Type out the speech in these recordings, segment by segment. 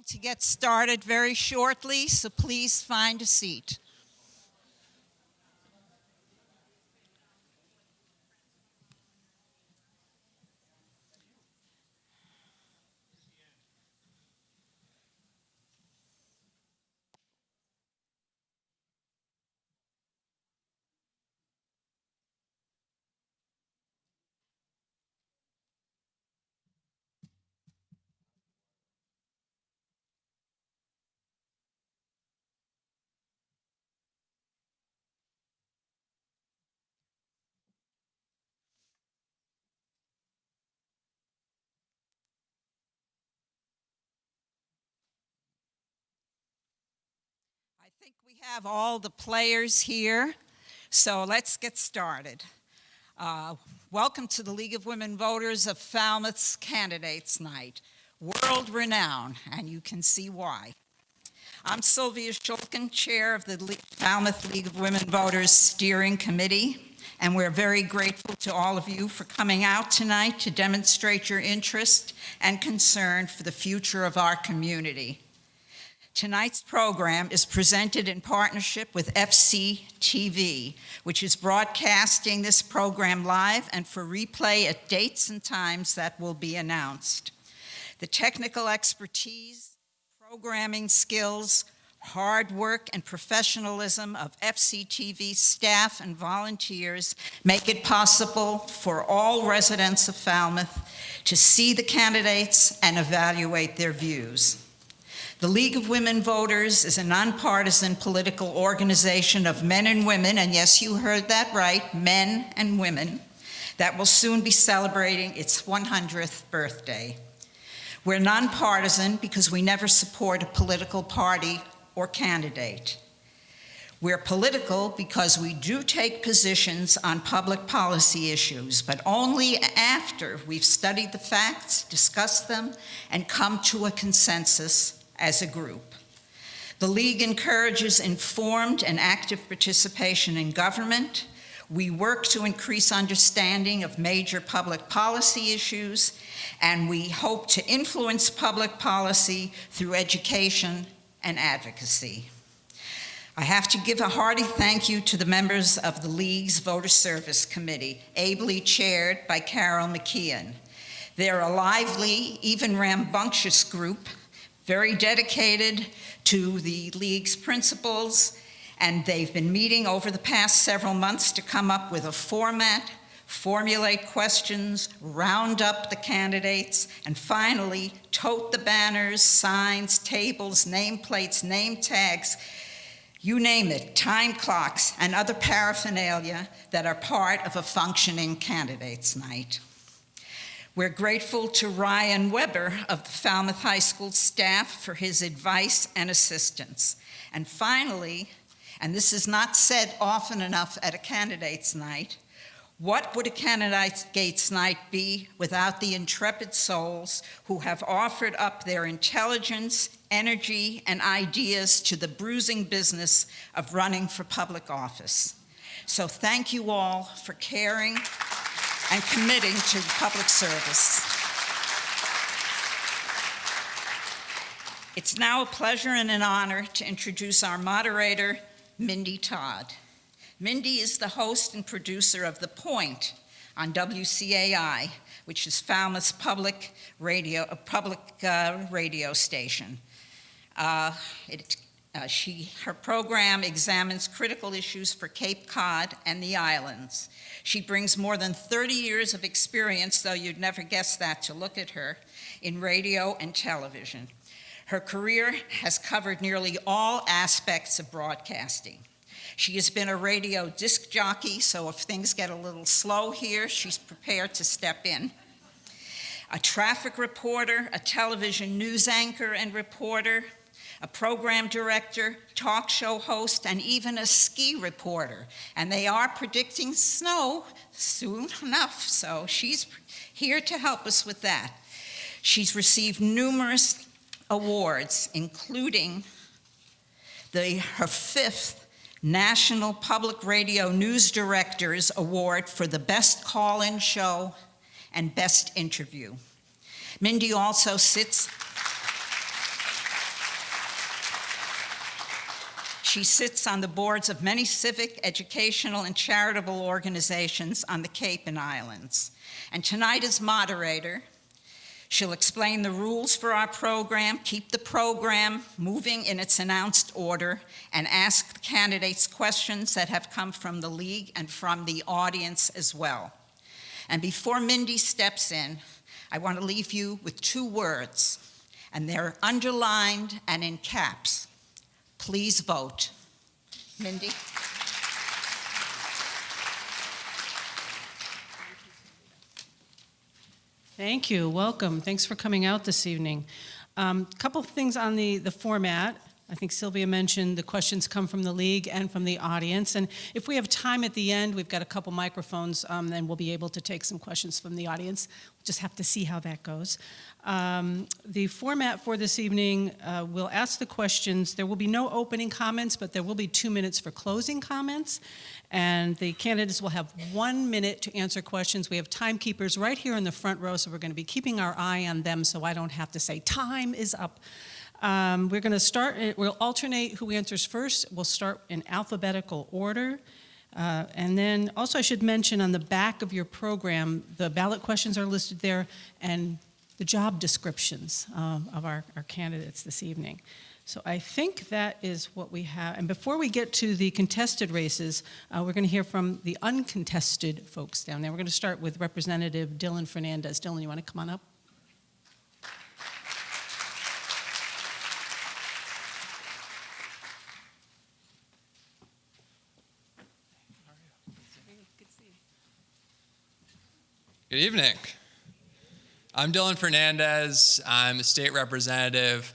to get started very shortly, so please find a seat. I think we have all the players here, so let's get started. Welcome to the League of Women Voters of Falmouth's Candidates Night, world renowned, and you can see why. I'm Sylvia Shulkin, chair of the Falmouth League of Women Voters Steering Committee, and we're very grateful to all of you for coming out tonight to demonstrate your interest and concern for the future of our community. Tonight's program is presented in partnership with FCTV, which is broadcasting this program live and for replay at dates and times that will be announced. The technical expertise, programming skills, hard work, and professionalism of FCTV staff and volunteers make it possible for all residents of Falmouth to see the candidates and evaluate their views. The League of Women Voters is a nonpartisan political organization of men and women, and yes, you heard that right, men and women, that will soon be celebrating its 100th birthday. We're nonpartisan because we never support a political party or candidate. We're political because we do take positions on public policy issues, but only after we've studied the facts, discussed them, and come to a consensus as a group. The League encourages informed and active participation in government. We work to increase understanding of major public policy issues, and we hope to influence public policy through education and advocacy. I have to give a hearty thank you to the members of the League's Voter Service Committee, ably chaired by Carol McKeon. They're a lively, even rambunctious group, very dedicated to the League's principles, and they've been meeting over the past several months to come up with a format, formulate questions, round up the candidates, and finally tote the banners, signs, tables, nameplates, name tags, you name it, time clocks, and other paraphernalia that are part of a functioning candidates night. We're grateful to Ryan Weber of the Falmouth High School staff for his advice and assistance. And finally, and this is not said often enough at a candidates night, what would a candidates night be without the intrepid souls who have offered up their intelligence, energy, and ideas to the bruising business of running for public office? So thank you all for caring and committing to public service. It's now a pleasure and an honor to introduce our moderator, Mindy Todd. Mindy is the host and producer of The Point on WCAI, which is Falmouth's public radio station. Her program examines critical issues for Cape Cod and the islands. She brings more than 30 years of experience, though you'd never guess that to look at her, in radio and television. Her career has covered nearly all aspects of broadcasting. She has been a radio disc jockey, so if things get a little slow here, she's prepared to step in. A traffic reporter, a television news anchor and reporter, a program director, talk show host, and even a ski reporter. And they are predicting snow soon enough, so she's here to help us with that. She's received numerous awards, including her 5th National Public Radio News Directors Award for the Best Call-In Show and Best Interview. Mindy also sits She sits on the boards of many civic, educational, and charitable organizations on the Cape and Islands. And tonight as moderator, she'll explain the rules for our program, keep the program moving in its announced order, and ask the candidates questions that have come from the league and from the audience as well. And before Mindy steps in, I want to leave you with 2 words, and they're underlined and in caps. Please vote. Mindy? Thank you. Welcome. Thanks for coming out this evening. A couple of things on the format. I think Sylvia mentioned the questions come from the league and from the audience. And if we have time at the end, we've got a couple microphones, then we'll be able to take some questions from the audience. We'll just have to see how that goes. The format for this evening, we'll ask the questions. There will be no opening comments, but there will be 2 minutes for closing comments. And the candidates will have 1 minute to answer questions. We have timekeepers right here in the front row, so we're going to be keeping our eye on them so I don't have to say, time is up. We're going to start, we'll alternate who answers first. We'll start in alphabetical order. And then also I should mention on the back of your program, the ballot questions are listed there and the job descriptions of our candidates this evening. So I think that is what we have. And before we get to the contested races, we're going to hear from the uncontested folks down there. We're going to start with Representative Dylan Fernandez. Dylan, you want to come on up? Good evening. I'm Dylan Fernandez. I'm a state representative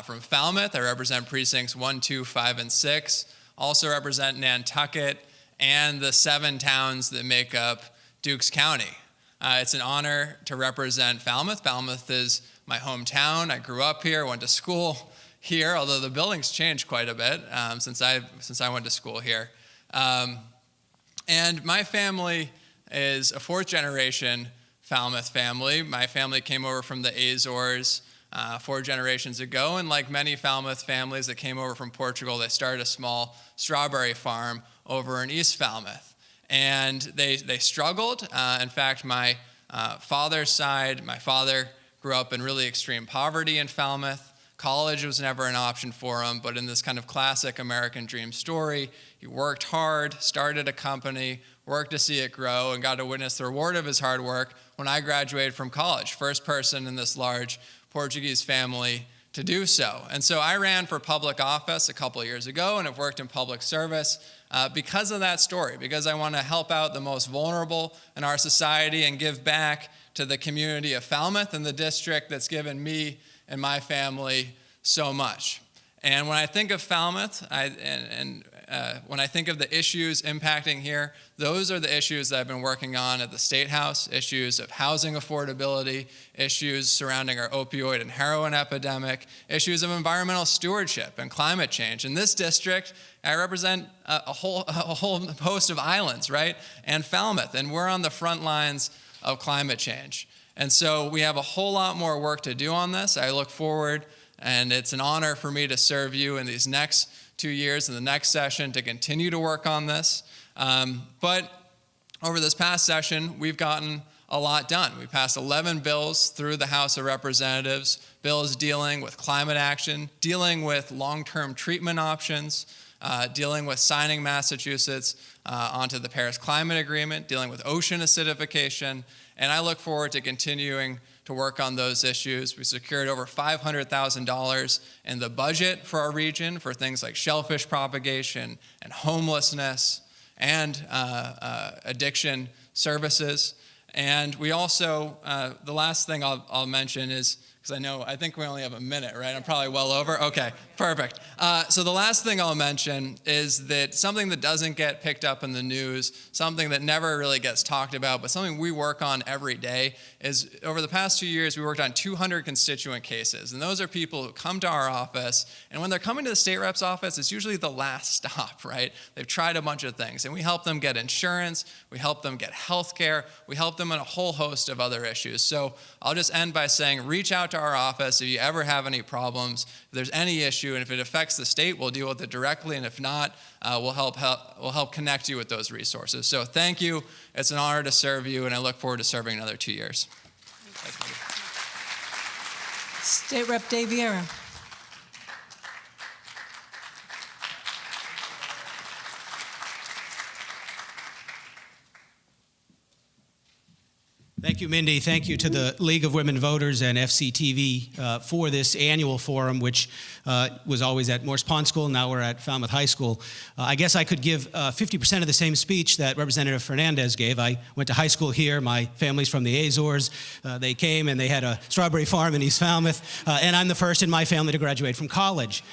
from Falmouth. I represent precincts 1, 2, 5, and 6. Also represent Nantucket and the 7 towns that make up Dukes County. It's an honor to represent Falmouth. Falmouth is my hometown. I grew up here, went to school here, although the building's changed quite a bit since I went to school here. And my family is a 4th generation Falmouth family. My family came over from the Azores 4 generations ago, and like many Falmouth families that came over from Portugal, they started a small strawberry farm over in East Falmouth. And they struggled. In fact, my father's side, my father grew up in really extreme poverty in Falmouth. College was never an option for him, but in this kind of classic American dream story, he worked hard, started a company, worked to see it grow, and got to witness the reward of his hard work when I graduated from college. First person in this large Portuguese family to do so. And so I ran for public office a couple of years ago and have worked in public service because of that story, because I want to help out the most vulnerable in our society and give back to the community of Falmouth and the district that's given me and my family so much. And when I think of Falmouth, when I think of the issues impacting here, those are the issues that I've been working on at the State House, issues of housing affordability, issues surrounding our opioid and heroin epidemic, issues of environmental stewardship and climate change. In this district, I represent a whole host of islands, right? And Falmouth, and we're on the front lines of climate change. And so we have a whole lot more work to do on this. I look forward, and it's an honor for me to serve you in these next 2 years in the next session to continue to work on this. But over this past session, we've gotten a lot done. We passed 11 bills through the House of Representatives, bills dealing with climate action, dealing with long-term treatment options, dealing with signing Massachusetts onto the Paris Climate Agreement, dealing with ocean acidification, and I look forward to continuing to work on those issues. We secured over $500,000 in the budget for our region for things like shellfish propagation and homelessness and addiction services. And we also, the last thing I'll mention is, because I think we only have a minute, right? I'm probably well over. Okay, perfect. So the last thing I'll mention is that something that doesn't get picked up in the news, something that never really gets talked about, but something we work on every day is over the past 2 years, we worked on 200 constituent cases. And those are people who come to our office, and when they're coming to the state rep's office, it's usually the last stop, right? They've tried a bunch of things, and we help them get insurance, we help them get health care, we help them in a whole host of other issues. So I'll just end by saying, reach out to our office if you ever have any problems, if there's any issue issue, and if it affects the state, we'll deal with it directly, and if not, we'll help connect you with those resources. So thank you. It's an honor to serve you, and I look forward to serving another 2 years. State Rep Dave Vieira. Thank you, Mindy. Thank you to the League of Women Voters and FCTV for this annual forum, which was always at Morse Pond School. Now we're at Falmouth High School. I guess I could give 50% of the same speech that Representative Fernandez gave. I went to high school here. My family's from the Azores. They came and they had a strawberry farm in East Falmouth, and I'm the first in my family to graduate from college.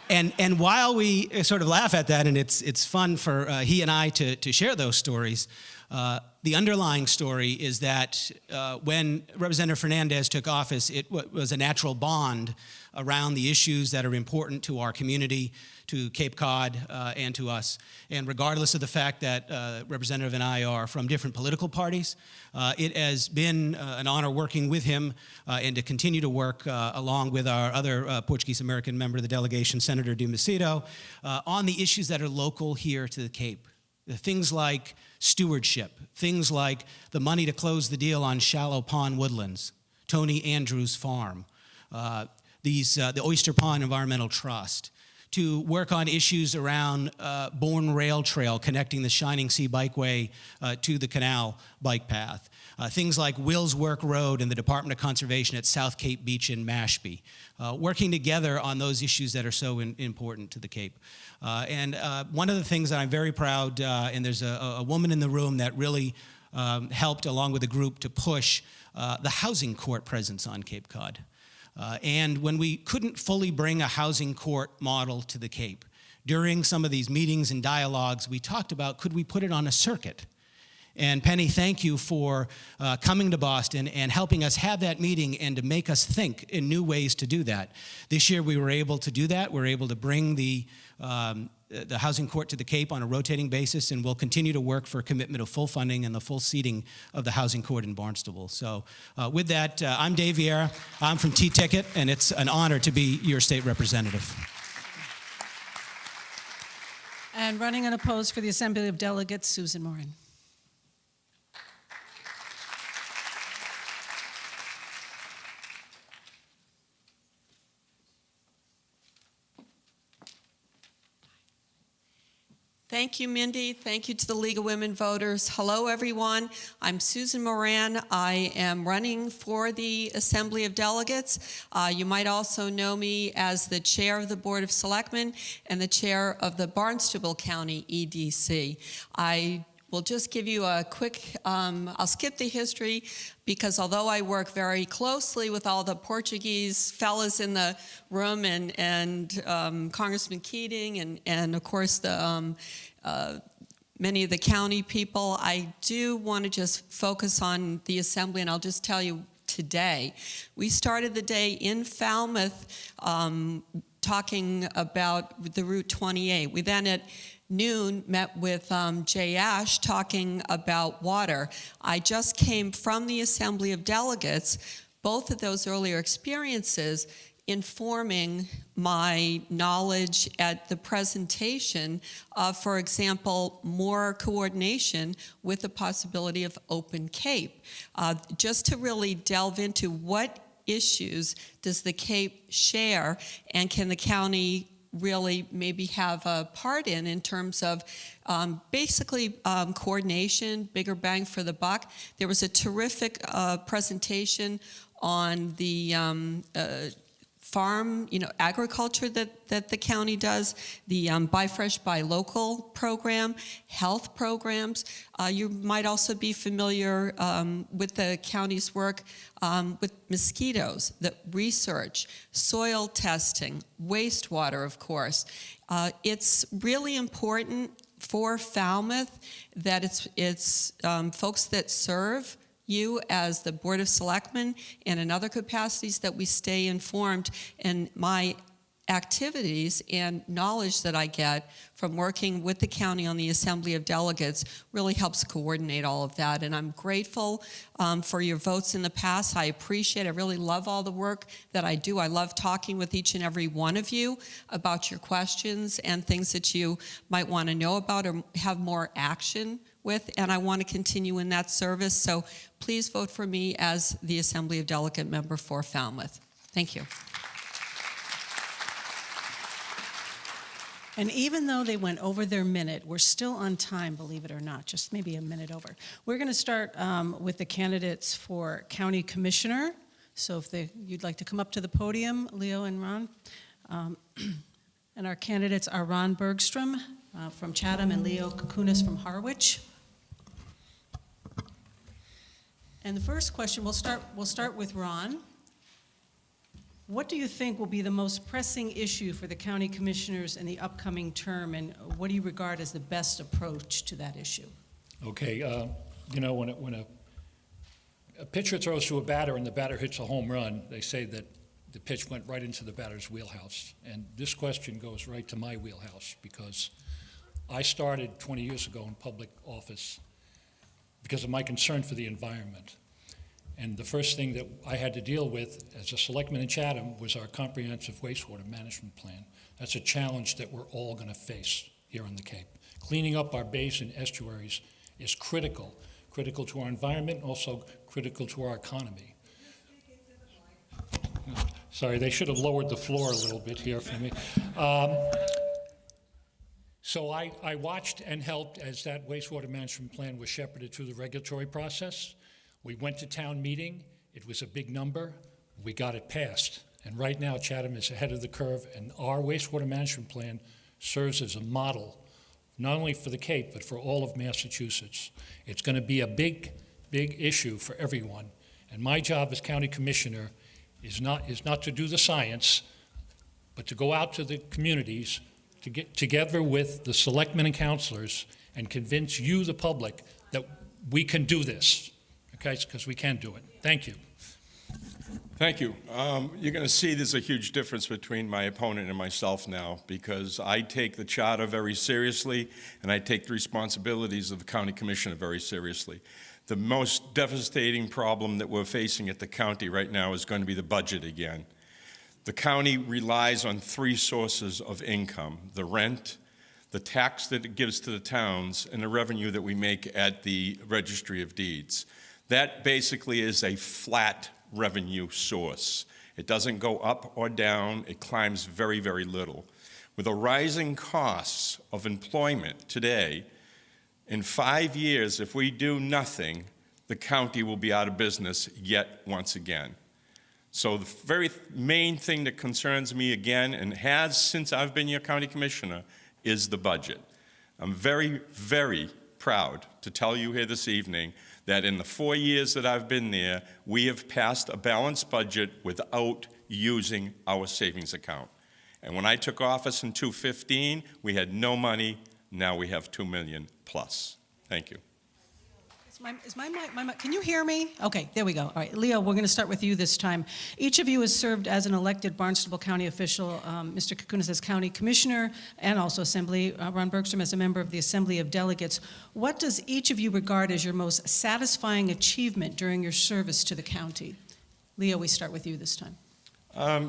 And while we sort of laugh at that, and it's fun for he and I to share those stories, the underlying story is that when Representative Fernandez took office, it was a natural bond around the issues that are important to our community, to Cape Cod, and to us. And regardless of the fact that Representative and I are from different political parties, it has been an honor working with him and to continue to work along with our other Portuguese-American member of the delegation, Senator de Macedo, on the issues that are local here to the Cape. Things like stewardship, things like the money to close the deal on Shallow Pond Woodlands, Tony Andrews Farm, the Oyster Pond Environmental Trust, to work on issues around Bourne Rail Trail connecting the Shining Sea Bikeway to the Canal Bike Path. Things like Wills Work Road and the Department of Conservation at South Cape Beach in Mashpee, working together on those issues that are so important to the Cape. And one of the things that I'm very proud, and there's a woman in the room that really helped along with the group to push the housing court presence on Cape Cod. And when we couldn't fully bring a housing court model to the Cape, during some of these meetings and dialogues, we talked about, could we put it on a circuit? And Penny, thank you for coming to Boston and helping us have that meeting and to make us think in new ways to do that. This year we were able to do that. We were able to bring the housing court to the Cape on a rotating basis, and we'll continue to work for a commitment of full funding and the full seating of the housing court in Barnstable. So with that, I'm Dave Vieira. I'm from T-Ticket, and it's an honor to be your state representative. And running unopposed for the Assembly of Delegates, Susan Moran. Thank you, Mindy. Thank you to the League of Women Voters. Hello, everyone. I'm Susan Moran. I am running for the Assembly of Delegates. You might also know me as the chair of the Board of Selectmen and the chair of the Barnstable County EDC. I will just give you a quick, I'll skip the history because although I work very closely with all the Portuguese fellas in the room and Congressman Keating and of course the many of the county people, I do want to just focus on the Assembly, and I'll just tell you today. We started the day in Falmouth talking about the Route 28. We then at noon met with Jay Ash talking about water. I just came from the Assembly of Delegates, both of those earlier experiences informing my knowledge at the presentation of, for example, more coordination with the possibility of Open Cape. Just to really delve into what issues does the Cape share and can the county really maybe have a part in terms of basically coordination, bigger bang for the buck. There was a terrific presentation on the farm, agriculture that the county does, the Buy Fresh, Buy Local program, health programs. You might also be familiar with the county's work with mosquitoes, the research, soil testing, wastewater, of course. It's really important for Falmouth that it's folks that serve you as the Board of Selectmen and in other capacities that we stay informed. And my activities and knowledge that I get from working with the county on the Assembly of Delegates really helps coordinate all of that. And I'm grateful for your votes in the past. I appreciate it. I really love all the work that I do. I love talking with each and every one of you about your questions and things that you might want to know about or have more action with, and I want to continue in that service. So please vote for me as the Assembly of Delegate member for Falmouth. Thank you. And even though they went over their minute, we're still on time, believe it or not, just maybe a minute over. We're going to start with the candidates for County Commissioner. So if you'd like to come up to the podium, Leo and Ron. And our candidates are Ron Bergstrom from Chatham and Leo Kukunis from Harwich. And the first question, we'll start with Ron. What do you think will be the most pressing issue for the county commissioners in the upcoming term, and what do you regard as the best approach to that issue? Okay, when a pitcher throws to a batter and the batter hits a home run, they say that the pitch went right into the batter's wheelhouse. And this question goes right to my wheelhouse because I started 20 years ago in public office because of my concern for the environment. And the first thing that I had to deal with as a selectman in Chatham was our comprehensive wastewater management plan. That's a challenge that we're all going to face here on the Cape. Cleaning up our bays and estuaries is critical to our environment, also critical to our economy. Sorry, they should have lowered the floor a little bit here for me. So I watched and helped as that wastewater management plan was shepherded through the regulatory process. We went to town meeting. It was a big number. We got it passed. And right now, Chatham is ahead of the curve, and our wastewater management plan serves as a model, not only for the Cape, but for all of Massachusetts. It's going to be a big, big issue for everyone. And my job as county commissioner is not to do the science, but to go out to the communities to get together with the selectmen and councilors and convince you, the public, that we can do this. Okay, because we can do it. Thank you. Thank you. You're going to see there's a huge difference between my opponent and myself now because I take the charter very seriously and I take the responsibilities of the county commissioner very seriously. The most devastating problem that we're facing at the county right now is going to be the budget again. The county relies on three sources of income: the rent, the tax that it gives to the towns, and the revenue that we make at the Registry of Deeds. That basically is a flat revenue source. It doesn't go up or down. It climbs very, very little. With the rising costs of employment today, in 5 years, if we do nothing, the county will be out of business yet once again. So the very main thing that concerns me again, and has since I've been your county commissioner, is the budget. I'm very, very proud to tell you here this evening that in the 4 years that I've been there, we have passed a balanced budget without using our savings account. And when I took office in 2015, we had no money. Now we have $2 million plus. Thank you. Is my mic, can you hear me? Okay, there we go. All right, Leo, we're going to start with you this time. Each of you has served as an elected Barnstable County official, Mr. Kukunis as County Commissioner and also Assembly, Ron Bergstrom as a member of the Assembly of Delegates. What does each of you regard as your most satisfying achievement during your service to the county? Leo, we start with you this time.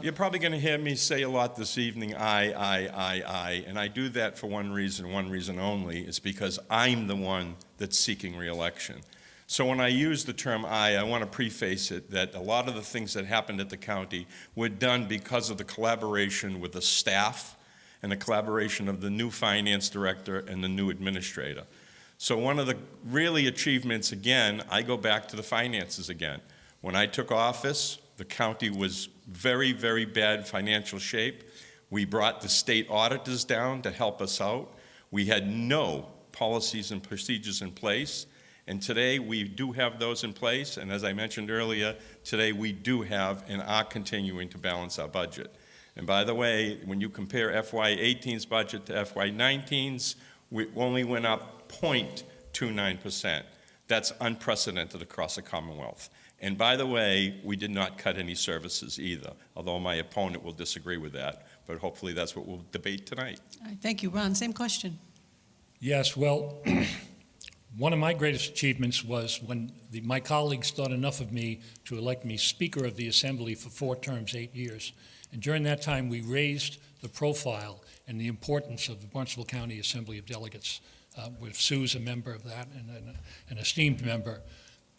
You're probably going to hear me say a lot this evening, I, and I do that for one reason only. It's because I'm the one that's seeking re-election. So when I use the term I want to preface it that a lot of the things that happened at the county were done because of the collaboration with the staff and the collaboration of the new finance director and the new administrator. So one of the really achievements, again, I go back to the finances again. When I took office, the county was very, very bad financial shape. We brought the state auditors down to help us out. We had no policies and procedures in place. And today we do have those in place. And as I mentioned earlier, today we do have and are continuing to balance our budget. And by the way, when you compare FY18's budget to FY19's, we only went up 0.29%. That's unprecedented across the Commonwealth. And by the way, we did not cut any services either, although my opponent will disagree with that. but hopefully that's what we'll debate tonight. All right, thank you. Ron, same question. Yes, well, one of my greatest achievements was when my colleagues thought enough of me to elect me Speaker of the Assembly for 4 terms, 8 years. And during that time, we raised the profile and the importance of the Barnstable County Assembly of Delegates, with Sue's a member of that and an esteemed member.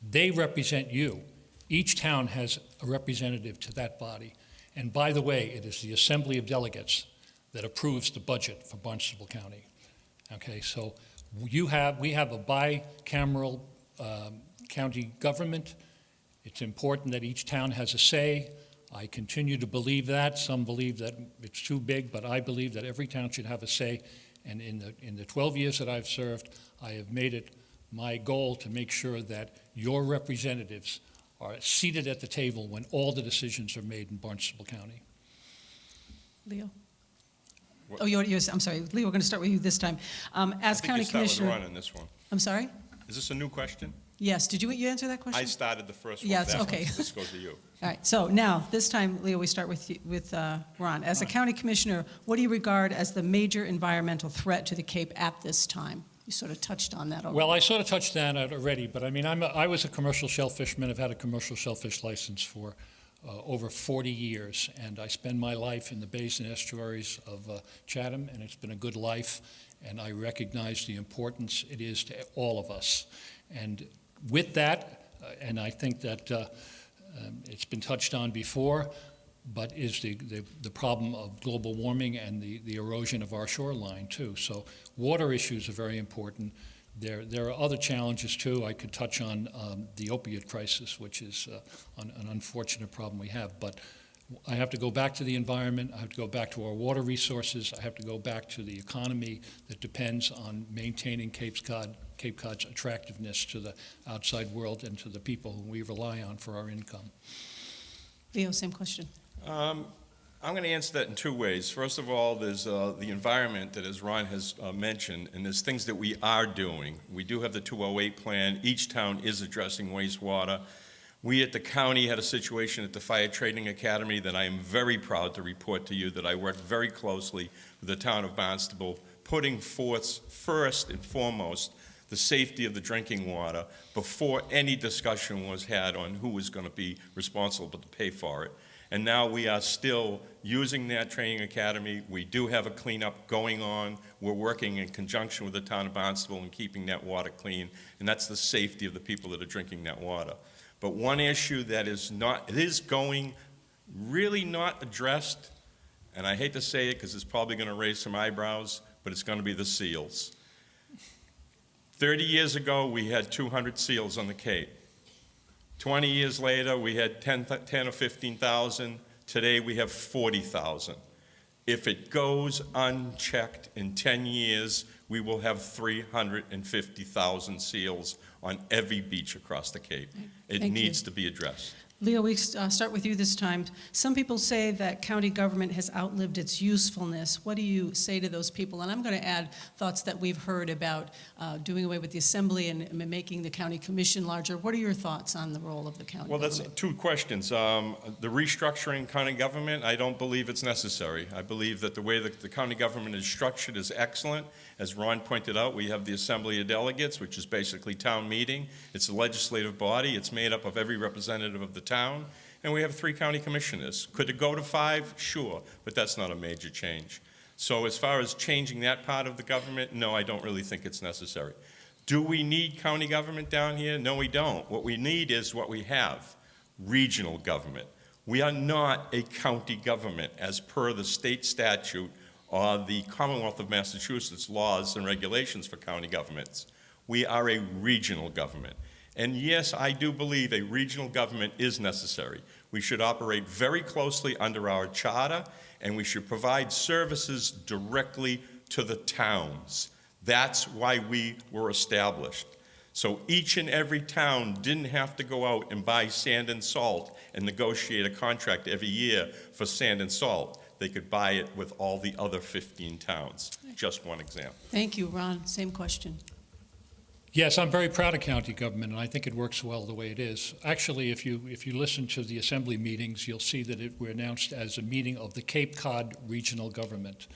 They represent you. Each town has a representative to that body. And by the way, it is the Assembly of Delegates that approves the budget for Barnstable County. Okay, so we have a bicameral county government. It's important that each town has a say. I continue to believe that. Some believe that it's too big, but I believe that every town should have a say. And in the 12 years that I've served, I have made it my goal to make sure that your representatives are seated at the table when all the decisions are made in Barnstable County. Leo? What? Oh, I'm sorry, Leo, we're going to start with you this time. As County I think you start Commissioner. with Ron on this one. I'm sorry? Is this a new question? Yes, did you answer that question? I started the first one. Yes, That one, okay. so this goes to you. All right, so now, this time, Leo, we start with Ron. As a county commissioner, what do you regard as the major environmental threat to the Cape at this time? You sort of touched on that already. Well, I sort of touched on it already, but I mean, I was a commercial shellfishman. I've had a commercial shellfish license for over 40 years, and I spend my life in the bays and estuaries of Chatham, and it's been a good life, and I recognize the importance it is to all of us. And with that, and I think that it's been touched on before, but is the problem of global warming and the erosion of our shoreline too. So water issues are very important. There are other challenges too. I could touch on the opioid crisis, which is an unfortunate problem we have. But I have to go back to the environment. I have to go back to our water resources. I have to go back to the economy that depends on maintaining Cape Cod's attractiveness to the outside world and to the people who we rely on for our income. Leo, same question. I'm going to answer that in 2 ways. First of all, there's the environment that, as Ron has mentioned, and there's things that we are doing. We do have the 208 plan. Each town is addressing wastewater. We at the county had a situation at the Fire Training Academy that I am very proud to report to you that I worked very closely with the town of Barnstable, putting forth first and foremost the safety of the drinking water before any discussion was had on who was going to be responsible to pay for it. And now we are still using that training academy. We do have a cleanup going on. We're working in conjunction with the town of Barnstable and keeping that water clean, and that's the safety of the people that are drinking that water. But one issue that is going really not addressed, and I hate to say it because it's probably going to raise some eyebrows, but it's going to be the seals. 30 years ago, we had 200 seals on the Cape. 20 years later, we had 10 or 15,000. Today, we have 40,000. If it goes unchecked in 10 years, we will have 350,000 seals on every beach across the Cape. It Thank needs you. to be addressed. Leo, we start with you this time. Some people say that county government has outlived its usefulness. What do you say to those people? And I'm going to add thoughts that we've heard about doing away with the assembly and making the county commission larger. What are your thoughts on the role of the county Well, government? that's 2 questions. The restructuring county government, I don't believe it's necessary. I believe that the way that the county government is structured is excellent. As Ron pointed out, we have the Assembly of Delegates, which is basically town meeting. It's a legislative body. It's made up of every representative of the town. And we have 3 county commissioners. Could it go to 5? Sure, but that's not a major change. So as far as changing that part of the government, no, I don't really think it's necessary. Do we need county government down here? No, we don't. What we need is what we have, regional government. We are not a county government as per the state statute or the Commonwealth of Massachusetts laws and regulations for county governments. We are a regional government. And yes, I do believe a regional government is necessary. We should operate very closely under our charter, and we should provide services directly to the towns. That's why we were established. So each and every town didn't have to go out and buy sand and salt and negotiate a contract every year for sand and salt. They could buy it with all the other 15 towns. Just one example. Thank you, Ron. Same question. Yes, I'm very proud of county government, and I think it works well the way it is. Actually, if you listen to the assembly meetings, you'll see that we're announced as a meeting of the Cape Cod Regional Government.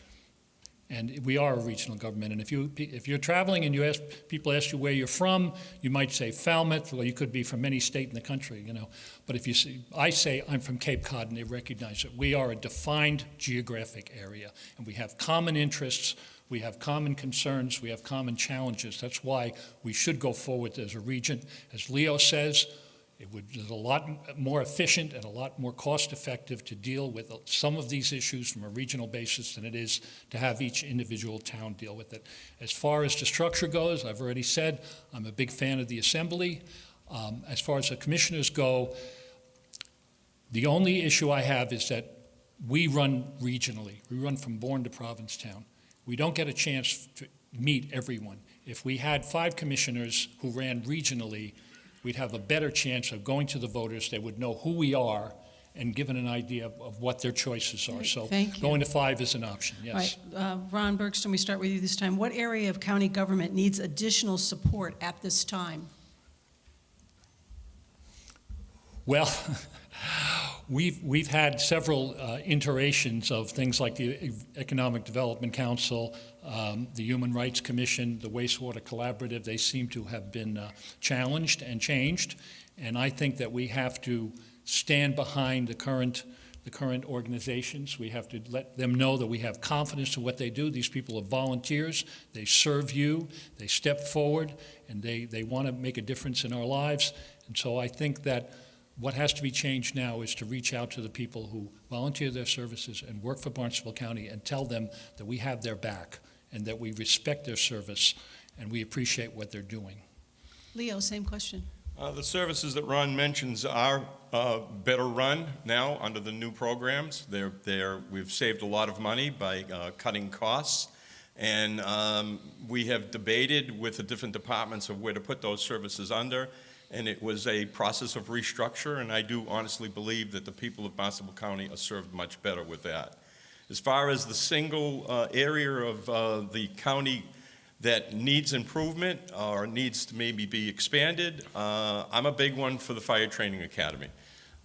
And we are a regional government. And if you're traveling and people ask you where you're from, you might say Falmouth. Well, you could be from any state in the country, you know. But I say I'm from Cape Cod, and they recognize it. We are a defined geographic area, and we have common interests. We have common concerns. We have common challenges. That's why we should go forward as a region. As Leo says, it's a lot more efficient and a lot more cost-effective to deal with some of these issues from a regional basis than it is to have each individual town deal with it. As far as the structure goes, I've already said I'm a big fan of the assembly. As far as the commissioners go, the only issue I have is that we run regionally. We run from Bourne to Provincetown. We don't get a chance to meet everyone. If we had 5 commissioners who ran regionally, we'd have a better chance of going to the voters. They would know who we are and given an idea of what their choices are. So Thank you. going to 5 is an option, yes. All right, Ron Bergstrom, we start with you this time. What area of county government needs additional support at this time? Well, we've had several iterations of things like the Economic Development Council, the Human Rights Commission, the Wastewater Collaborative. They seem to have been challenged and changed, and I think that we have to stand behind the current organizations. We have to let them know that we have confidence in what they do. These people are volunteers. They serve you. They step forward, and they want to make a difference in our lives. And so I think that what has to be changed now is to reach out to the people who volunteer their services and work for Barnstable County and tell them that we have their back and that we respect their service and we appreciate what they're doing. Leo, same question. The services that Ron mentions are better run now under the new programs. We've saved a lot of money by cutting costs, and we have debated with the different departments of where to put those services under. And it was a process of restructure, and I do honestly believe that the people of Barnstable County are served much better with that. As far as the single area of the county that needs improvement or needs to maybe be expanded, I'm a big one for the Fire Training Academy.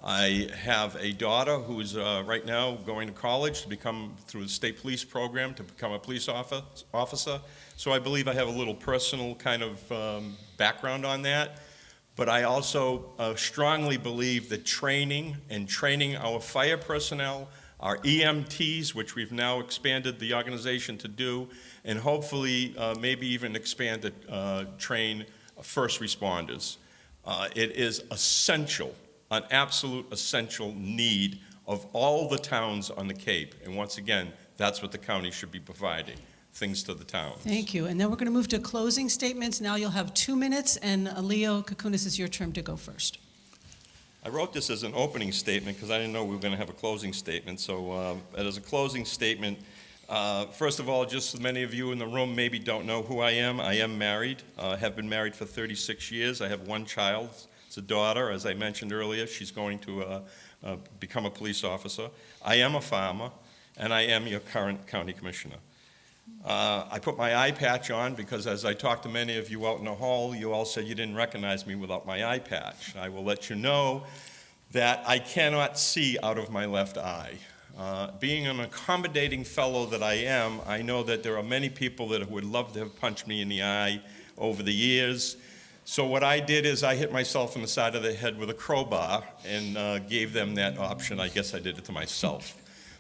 I have a daughter who's right now going to college to become, through the state police program, to become a police officer. So I believe I have a little personal kind of background on that. But I also strongly believe that training our fire personnel, our EMTs, which we've now expanded the organization to do, and hopefully maybe even expand to train first responders. It is essential, an absolute essential need of all the towns on the Cape. And once again, that's what the county should be providing. Things to the towns. Thank you. And then we're going to move to closing statements. Now you'll have 2 minutes, and Leo Kakunis, is your turn to go first. I wrote this as an opening statement because I didn't know we were going to have a closing statement. So as a closing statement, first of all, just many of you in the room maybe don't know who I am married, have been married for 36 years. I have 1 child. It's a daughter. As I mentioned earlier, she's going to become a police officer. I am a farmer, and I am your current county commissioner. I put my eye patch on because as I talked to many of you out in the hall, you all said you didn't recognize me without my eye patch. I will let you know that I cannot see out of my left eye. Being an accommodating fellow that I am, I know that there are many people that would love to have punched me in the eye over the years. So what I did is I hit myself in the side of the head with a crowbar and gave them that option. I guess I did it to myself.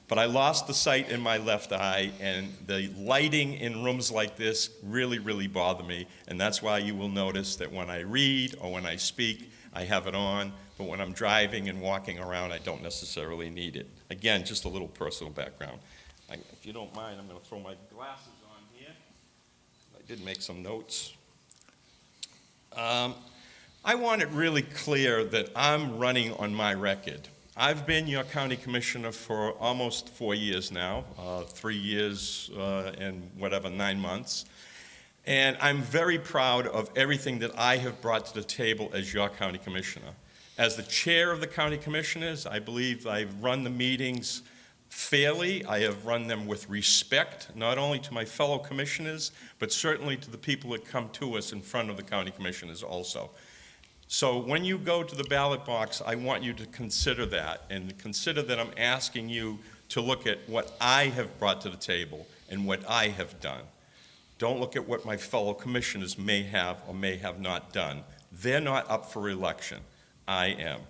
But I lost the sight in my left eye, and the lighting in rooms like this really, really bother me. And that's why you will notice that when I read or when I speak, I have it on. But when I'm driving and walking around, I don't necessarily need it. Again, just a little personal background. If you don't mind, I'm going to throw my glasses on here. I did make some notes. I want it really clear that I'm running on my record. I've been your county commissioner for almost 4 years now, 3 years and 9 months. And I'm very proud of everything that I have brought to the table as your county commissioner. As the chair of the county commissioners, I believe I've run the meetings fairly. I have run them with respect, not only to my fellow commissioners, but certainly to the people that come to us in front of the county commissioners also. So when you go to the ballot box, I want you to consider that, and consider that I'm asking you to look at what I have brought to the table and what I have done. Don't look at what my fellow commissioners may have or may have not done. They're not up for election. I am.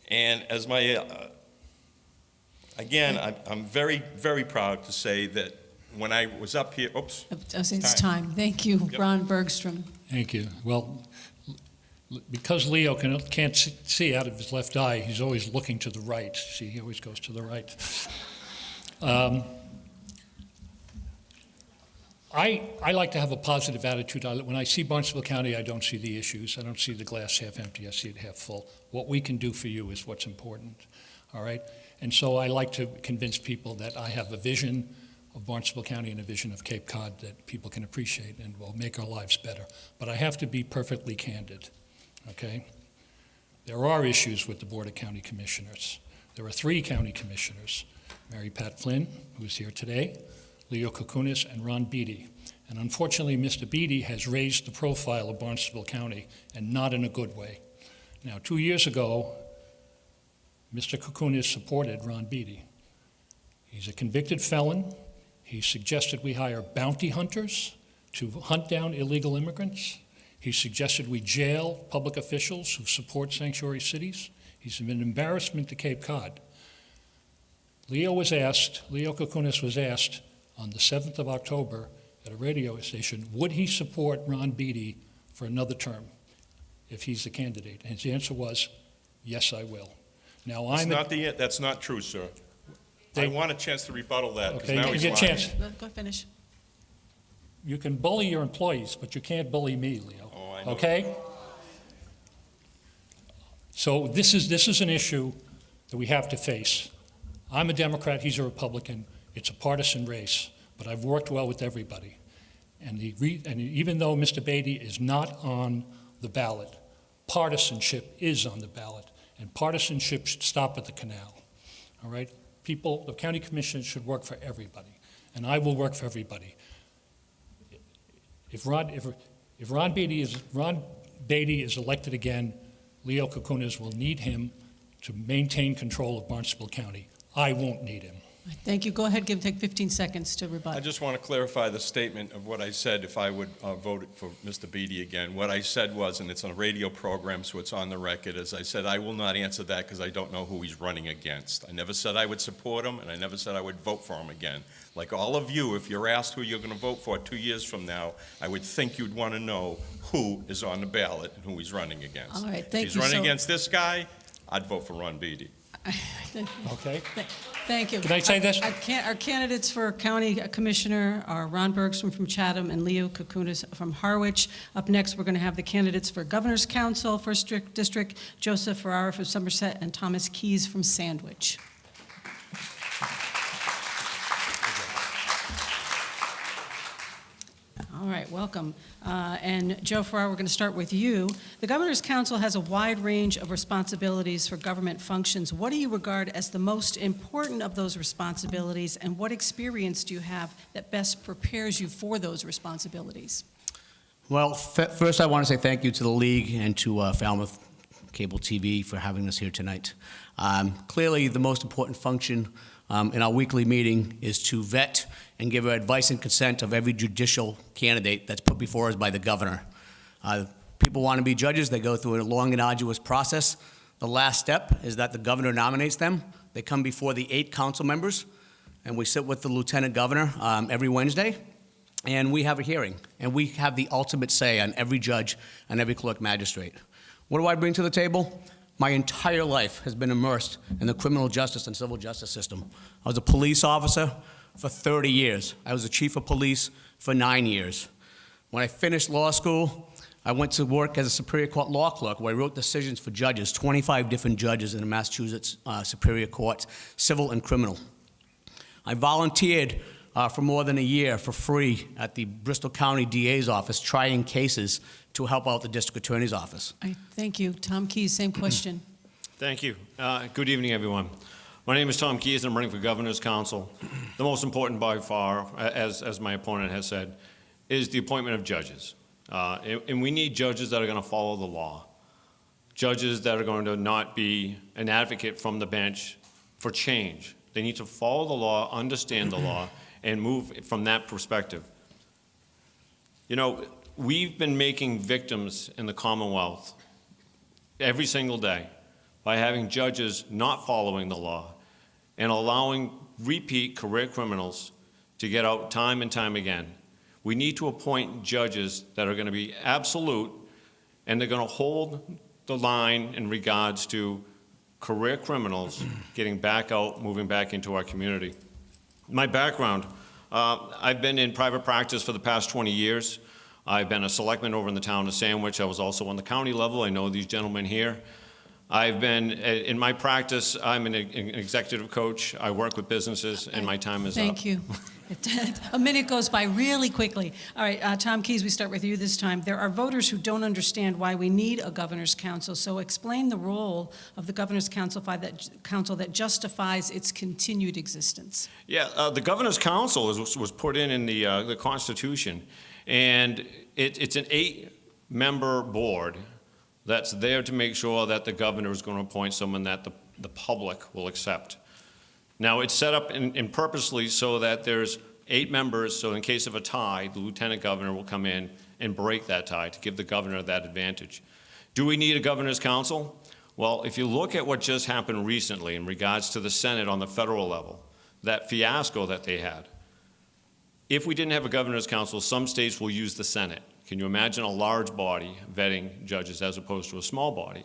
And as my, again, I'm very, very proud to say that when I was up here, oops. It's time. Thank you, Yep. Ron Bergstrom. Thank you. Well, because Leo can't see out of his left eye, he's always looking to the right. See, he always goes to the right. I like to have a positive attitude. When I see Barnstable County, I don't see the issues. I don't see the glass half empty. I see it half full. What we can do for you is what's important, all right? And so I like to convince people that I have a vision of Barnstable County and a vision of Cape Cod that people can appreciate and will make our lives better. But I have to be perfectly candid, okay? There are issues with the Board of County Commissioners. There are 3 county commissioners, Mary Pat Flynn, who's here today, Leo Kukunis, and Ron Beatty. And unfortunately, Mr. Beatty has raised the profile of Barnstable County, and not in a good way. Now, 2 years ago, Mr. Kukunis supported Ron Beatty. He's a convicted felon. He suggested we hire bounty hunters to hunt down illegal immigrants. He suggested we jail public officials who support sanctuary cities. He's an embarrassment to Cape Cod. Leo Kukunis was asked on the 7th of October at a radio station, would he support Ron Beatty for another term if he's the candidate? And his answer was, yes, I will. Now, That's not true, sir. I want a chance to rebuttal that, because Okay, now you he's get a lying. chance. Go finish. You can bully your employees, but you can't bully me, Leo. Oh, I know. Okay? So this is an issue that we have to face. I'm a Democrat, he's a Republican. It's a partisan race, but I've worked well with everybody. And even though Mr. Beatty is not on the ballot, partisanship is on the ballot, and partisanship should stop at the canal. All right? People, the county commission should work for everybody, and I will work for everybody. If Ron Beatty is elected again, Leo Kukunis will need him to maintain control of Barnstable County. I won't need him. Thank you. Go ahead, take 15 seconds to I rebut. just want to clarify the statement of what I said if I would vote for Mr. Beatty again. What I said was, and it's on a radio program, so it's on the record, as I said, I will not answer that because I don't know who he's running against. I never said I would support him, and I never said I would vote for him again. Like all of you, if you're asked who you're going to vote for 2 years from now, I would think you'd want to know who is on the ballot and who he's running against. All right, If thank he's you. running against this guy, I'd vote for Ron Beatty. Okay? Thank you. Can I say this? Our candidates for county commissioner are Ron Bergstrom from Chatham and Leo Kukunis from Harwich. Up next, we're going to have the candidates for governor's council, first district, Joseph Ferrara from Somerset and Thomas Keys from Sandwich. All right, welcome. And Joe Ferrara, we're going to start with you. The Governor's Council has a wide range of responsibilities for government functions. What do you regard as the most important of those responsibilities, and what experience do you have that best prepares you for those responsibilities? Well, first I want to say thank you to the League and to Falmouth Cable TV for having us here tonight. Clearly, the most important function in our weekly meeting is to vet and give advice and consent of every judicial candidate that's put before us by the governor. People want to be judges. They go through a long and arduous process. The last step is that the governor nominates them. They come before the 8 council members, and we sit with the lieutenant governor every Wednesday, and we have a hearing, and we have the ultimate say on every judge and every clerk magistrate. What do I bring to the table? My entire life has been immersed in the criminal justice and civil justice system. I was a police officer for 30 years. I was the chief of police for 9 years. When I finished law school, I went to work as a Superior Court law clerk where I wrote decisions for judges, 25 different judges in the Massachusetts Superior Courts, civil and criminal. I volunteered for more than a year for free at the Bristol County DA's office trying cases to help out the district attorney's office. Thank you. Tom Keys, same question. Thank you. Good evening, everyone. My name is Tom Keyes, and I'm running for Governor's Council. The most important by far, as my opponent has said, is the appointment of judges. And we need judges that are going to follow the law. Judges that are going to not be an advocate from the bench for change. They need to follow the law, understand the law, and move from that perspective. You know, we've been making victims in the Commonwealth every single day by having judges not following the law and allowing repeat career criminals to get out time and time again. We need to appoint judges that are going to be absolute, and they're going to hold the line in regards to career criminals getting back out, moving back into our community. My background, I've been in private practice for the past 20 years. I've been a selectman over in the town of Sandwich. I was also on the county level. I know these gentlemen here. I've been, in my practice, I'm an executive coach. I work with businesses, and my time is up. Thank you. A minute goes by really quickly. All right, Tom Keyes, we start with you this time. There are voters who don't understand why we need a governor's council, so explain the role of the governor's council that justifies its continued existence. Yeah, the governor's council was put in the Constitution, and it's an 8-member board that's there to make sure that the governor is going to appoint someone that the public will accept. Now, it's set up in purposely so that there's 8 members, so in case of a tie, the lieutenant governor will come in and break that tie to give the governor that advantage. Do we need a governor's council? Well, if you look at what just happened recently in regards to the Senate on the federal level, that fiasco that they had, if we didn't have a governor's council, some states will use the Senate. Can you imagine a large body vetting judges as opposed to a small body?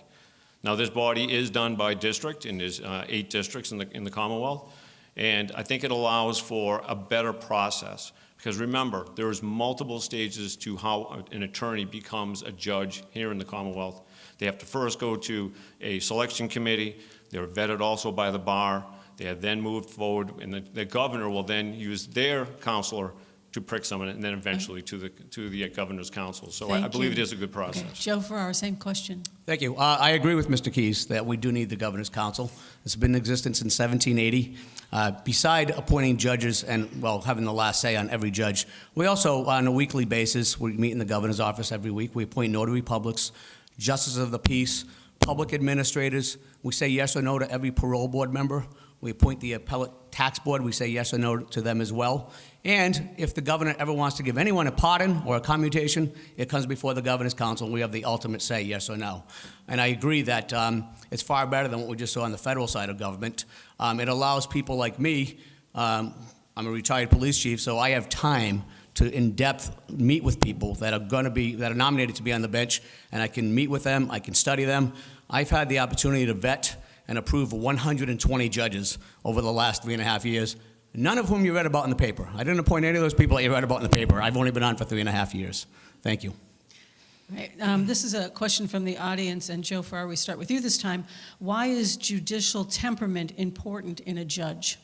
Now, this body is done by district, and there's 8 districts in the Commonwealth, and I think it allows for a better process. Because remember, there's multiple stages to how an attorney becomes a judge here in the Commonwealth. They have to first go to a selection committee. They're vetted also by the bar. They are then moved forward, and the governor will then use their counselor to prick someone, and then eventually to the governor's council. So I believe it is a good process. Okay. Joe Ferraro, same question. Thank you. I agree with Mr. Keyes that we do need the governor's council. It's been in existence since 1780. Beside appointing judges and, well, having the last say on every judge, we also, on a weekly basis, we meet in the governor's office every week. We appoint notary publics, justices of the peace, public administrators. We say yes or no to every parole board member. We appoint the appellate tax board. We say yes or no to them as well. And if the governor ever wants to give anyone a pardon or a commutation, it comes before the governor's council, and we have the ultimate say, yes or no. And I agree that it's far better than what we just saw on the federal side of government. It allows people like me, I'm a retired police chief, so I have time to in-depth meet with people that are nominated to be on the bench, and I can meet with them, I can study them. I've had the opportunity to vet and approve 120 judges over the last 3.5 years, none of whom you read about in the paper. I didn't appoint any of those people that you read about in the paper. I've only been on for 3.5 years. Thank you. All right, this is a question from the audience, and Joe Farrar, we start with you this time. Why is judicial temperament important in a judge?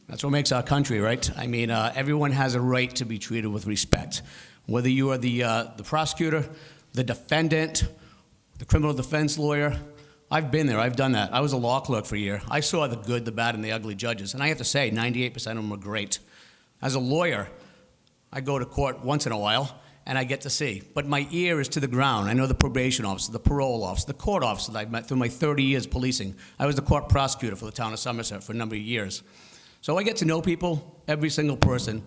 That's what makes our country, right? I mean, everyone has a right to be treated with respect. Whether you are the prosecutor, the defendant, the criminal defense lawyer, I've been there, I've done that. I was a law clerk for a year. I saw the good, the bad, and the ugly judges, and I have to say, 98% of them were great. As a lawyer, I go to court once in a while, and I get to see. But my ear is to the ground. I know the probation officer, the parole officer, the court officer that I've met through my 30 years policing. I was the court prosecutor for the town of Somerset for a number of years. So I get to know people. Every single person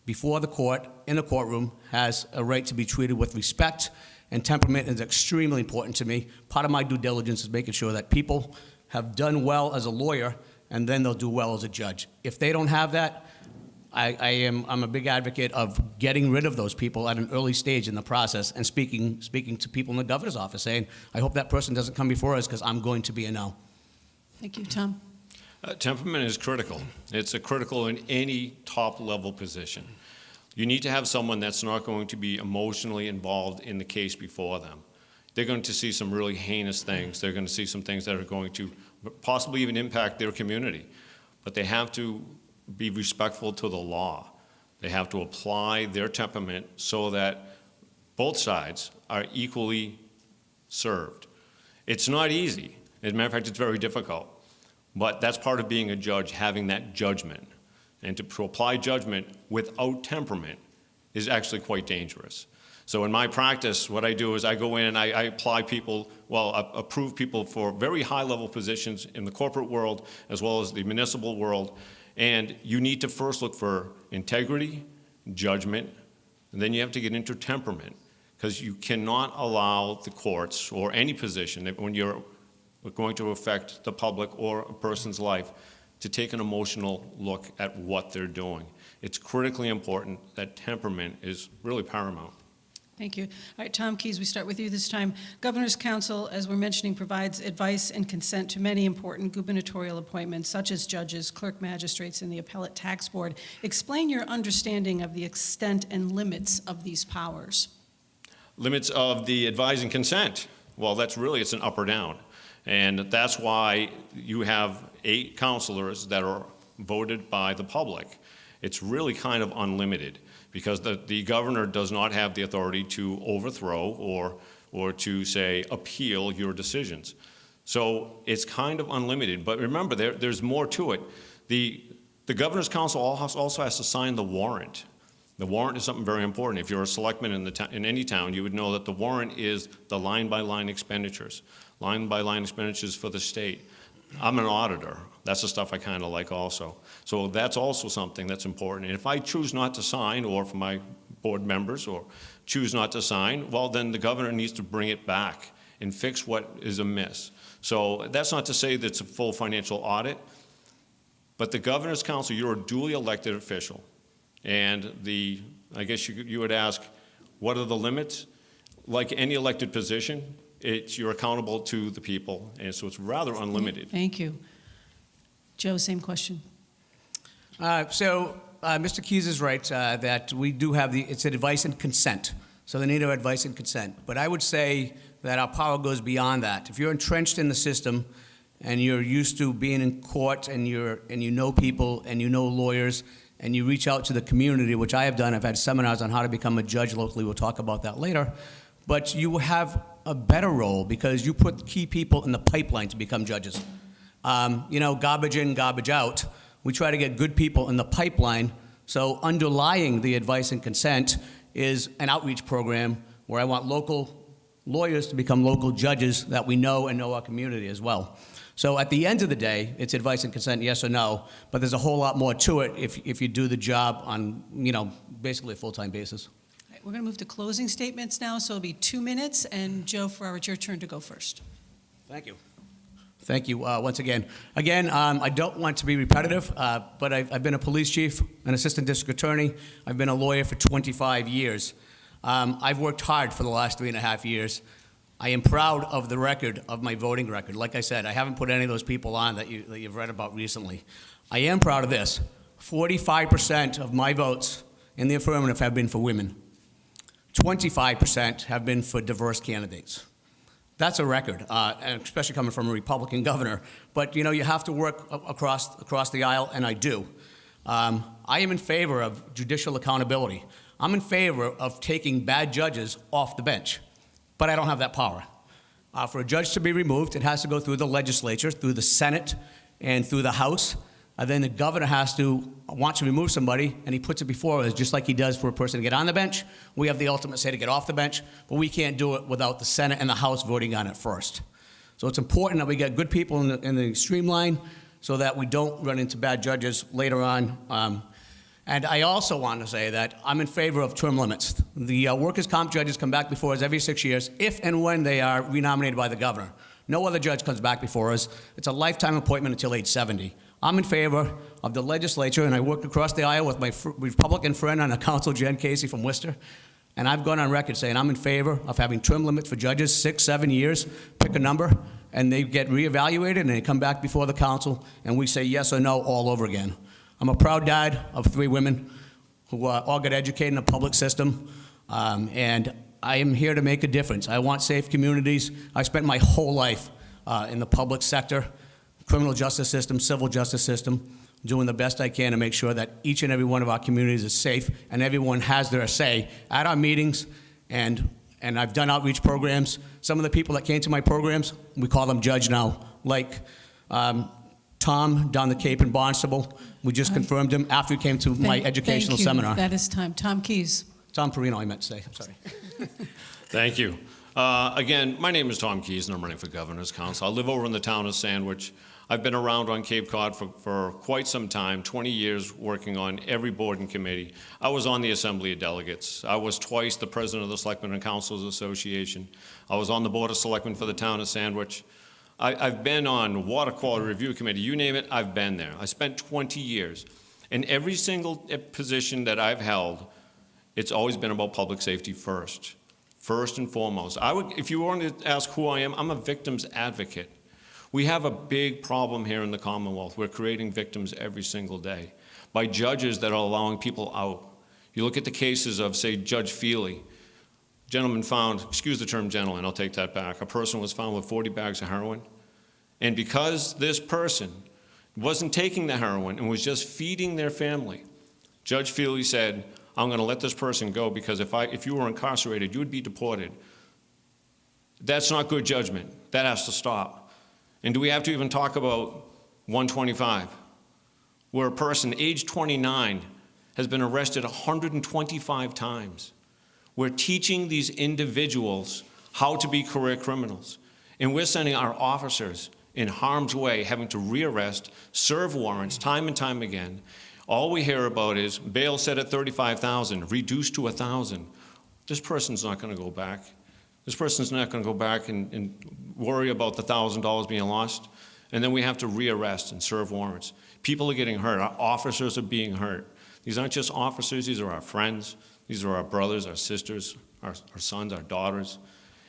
before the court, in the courtroom, has a right to be treated with respect, and temperament is extremely important to me. Part of my due diligence is making sure that people have done well as a lawyer, and then they'll do well as a judge. If they don't have that, I'm a big advocate of getting rid of those people at an early stage in the process and speaking to people in the governor's office, saying, I hope that person doesn't come before us because I'm going to be a no. Thank you, Tom. Temperament is critical. It's critical in any top-level position. You need to have someone that's not going to be emotionally involved in the case before them. They're going to see some really heinous things. They're going to see some things that are going to possibly even impact their community. But they have to be respectful to the law. They have to apply their temperament so that both sides are equally served. It's not easy. As a matter of fact, it's very difficult. But that's part of being a judge, having that judgment. And to apply judgment without temperament is actually quite dangerous. So in my practice, what I do is I go in and I apply people, approve people for very high-level positions in the corporate world as well as the municipal world. And you need to first look for integrity, judgment, and then you have to get into temperament, because you cannot allow the courts or any position that when you're going to affect the public or a person's life to take an emotional look at what they're doing. It's critically important that temperament is really paramount. Thank you. All right, Tom Keyes, we start with you this time. Governor's Council, as we're mentioning, provides advice and consent to many important gubernatorial appointments, such as judges, clerk magistrates, and the Appellate Tax Board. Explain your understanding of the extent and limits of these powers. Limits of the advise and consent. Well, it's an up or down. And that's why you have 8 counselors that are voted by the public. It's really kind of unlimited, because the governor does not have the authority to overthrow or to, say, appeal your decisions. So it's kind of unlimited. But remember, there's more to it. The governor's council also has to sign the warrant. The warrant is something very important. If you're a selectman in any town, you would know that the warrant is the line-by-line expenditures. Line-by-line expenditures for the state. I'm an auditor. That's the stuff I kind of like also. So that's also something that's important. And if I choose not to sign, or for my board members, or choose not to sign, well, then the governor needs to bring it back and fix what is amiss. So that's not to say that it's a full financial audit, but the governor's council, you're a duly elected official. And I guess you would ask, what are the limits? Like any elected position, you're accountable to the people, and so it's rather unlimited. Thank you. Joe, same question. Mr. Keyes is right that we do have it's advice and consent. So they need our advice and consent. But I would say that our power goes beyond that. If you're entrenched in the system and you're used to being in court and you know people and you know lawyers and you reach out to the community, which I have done. I've had seminars on how to become a judge locally. We'll talk about that later. But you have a better role because you put key people in the pipeline to become judges. Garbage in, garbage out. We try to get good people in the pipeline. So underlying the advice and consent is an outreach program where I want local lawyers to become local judges that we know and know our community as well. So at the end of the day, it's advice and consent, yes or no, but there's a whole lot more to it if you do the job on, basically a full-time basis. All right, we're going to move to closing statements now, so it'll be 2 minutes, and Joe Ferrara, it's your turn to go first. Thank you. Thank you once again. I don't want to be repetitive, but I've been a police chief, an assistant district attorney. I've been a lawyer for 25 years. I've worked hard for the last 3.5 years. I am proud of the record of my voting record. Like I said, I haven't put any of those people on that you've read about recently. I am proud of this. 45% of my votes in the affirmative have been for women. 25% have been for diverse candidates. That's a record, and especially coming from a Republican governor. But you have to work across the aisle, and I do. I am in favor of judicial accountability. I'm in favor of taking bad judges off the bench, but I don't have that power. For a judge to be removed, it has to go through the legislature, through the Senate, and through the House. Then the governor wants to remove somebody, and he puts it before us, just like he does for a person to get on the bench. We have the ultimate say to get off the bench, but we can't do it without the Senate and the House voting on it first. So it's important that we get good people in the streamline so that we don't run into bad judges later on. And I also want to say that I'm in favor of term limits. The workers' comp judges come back before us every 6 years, if and when they are renominated by the governor. No other judge comes back before us. It's a lifetime appointment until age 70. I'm in favor of the legislature, and I work across the aisle with my Republican friend on the council, Jen Casey from Worcester, and I've gone on record saying I'm in favor of having term limits for judges, 6, 7 years, pick a number, and they get reevaluated, and they come back before the council, and we say yes or no all over again. I'm a proud dad of 3 women who all got educated in the public system, and I am here to make a difference. I want safe communities. I spent my whole life in the public sector, criminal justice system, civil justice system, doing the best I can to make sure that each and every one of our communities is safe and everyone has their say at our meetings, and I've done outreach programs. Some of the people that came to my programs, we call them Judge now, like Tom down the Cape in Barnstable. We just confirmed him after he came to my educational seminar. That is time. Tom Keys. Tom Perino, I meant to say. I'm sorry. Thank you. Again, my name is Tom Keys, and I'm running for Governor's Council. I live over in the town of Sandwich. I've been around on Cape Cod for quite some time, 20 years working on every board and committee. I was on the Assembly of Delegates. I was twice the president of the Selectmen and Councils Association. I was on the Board of Selectmen for the town of Sandwich. I've been on Water Quality Review Committee, you name it, I've been there. I spent 20 years. And every single position that I've held, it's always been about public safety first and foremost. If you wanted to ask who I am, I'm a victim's advocate. We have a big problem here in the Commonwealth. We're creating victims every single day by judges that are allowing people out. You look at the cases of, say, Judge Feely. Gentleman found, excuse the term gentleman, I'll take that back. A person was found with 40 bags of heroin. And because this person wasn't taking the heroin and was just feeding their family, Judge Feely said, I'm going to let this person go because if you were incarcerated, you would be deported. That's not good judgment. That has to stop. And do we have to even talk about 125, where a person age 29 has been arrested 125 times? We're teaching these individuals how to be career criminals. And we're sending our officers in harm's way, having to rearrest, serve warrants time and time again. All we hear about is bail set at $35,000, reduced to $1,000. This person's not going to go back. This person's not going to go back and worry about the $1,000 being lost. And then we have to rearrest and serve warrants. People are getting hurt. Our officers are being hurt. These aren't just officers. These are our friends. These are our brothers, our sisters, our sons, our daughters.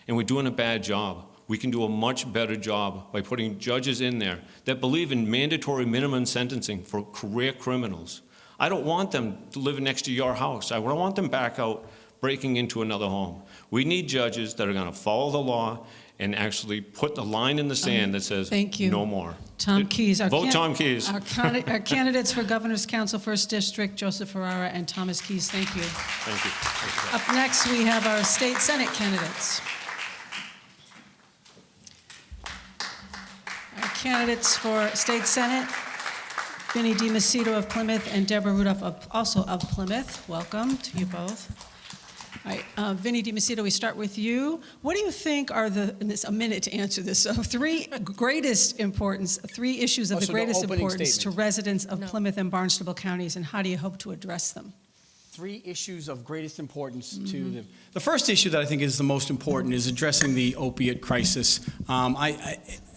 And we're doing a bad job. We can do a much better job by putting judges in there that believe in mandatory minimum sentencing for career criminals. I don't want them to live next to your house. I want them back out breaking into another home. We need judges that are going to follow the law and actually put the line in the sand that says Thank you. no more. Tom Keys. Vote Tom Keys. Our candidates for Governor's Council, 1st District, Joseph Ferrara and Thomas Keys. Thank you. Thank you. Up next, we have our state Senate candidates. Our candidates for State Senate, Vinnie DiMacedo of Plymouth and Deborah Rudolph, also of Plymouth. Welcome to you both. All right, Vinnie DiMacedo, we start with you. What do you think are and it's a minute to answer this, so three issues of the greatest importance to residents of Plymouth and Barnstable counties, and how do you hope to address them? 3 issues of greatest importance to them. The first issue that I think is the most important is addressing the opiate crisis.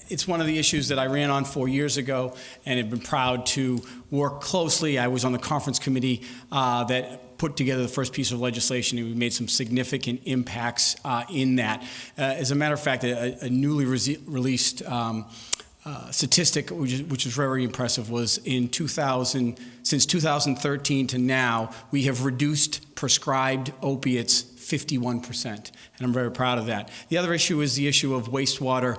It's one of the issues that I ran on 4 years ago and have been proud to work closely. I was on the conference committee that put together the first piece of legislation, and we made some significant impacts in that. As a matter of fact, a newly released statistic, which is very impressive, was since 2013 to now, we have reduced prescribed opiates 51%, and I'm very proud of that. The other issue is the issue of wastewater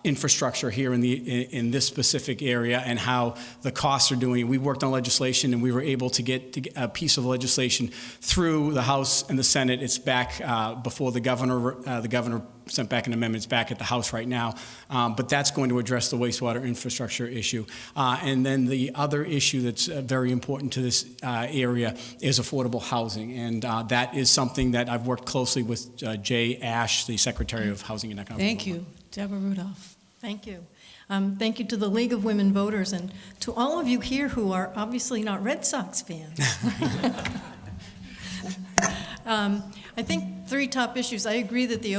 infrastructure here in this specific area and how the costs are doing. We worked on legislation and we were able to get a piece of legislation through the House and the Senate. It's back before the governor. The governor sent back an amendment. It's back at the House right now. But that's going to address the wastewater infrastructure issue. And then the other issue that's very important to this area is affordable housing. And that is something that I've worked closely with Jay Ash, the Secretary of Housing and Economic Thank Development. you. Deborah Rudolph. Thank you. Thank you to the League of Women Voters and to all of you here who are obviously not Red Sox fans. I think 3 top issues. I agree that the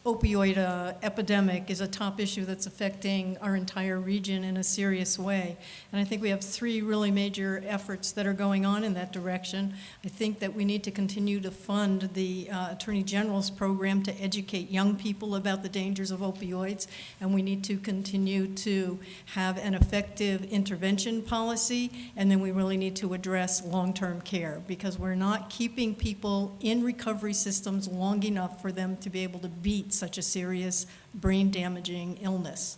opioid epidemic is a top issue that's affecting our entire region in a serious way. And I think we have 3 really major efforts that are going on in that direction. I think that we need to continue to fund the Attorney General's program to educate young people about the dangers of opioids, and we need to continue to have an effective intervention policy, and then we really need to address long-term care, because we're not keeping people in recovery systems long enough for them to be able to beat such a serious brain-damaging illness.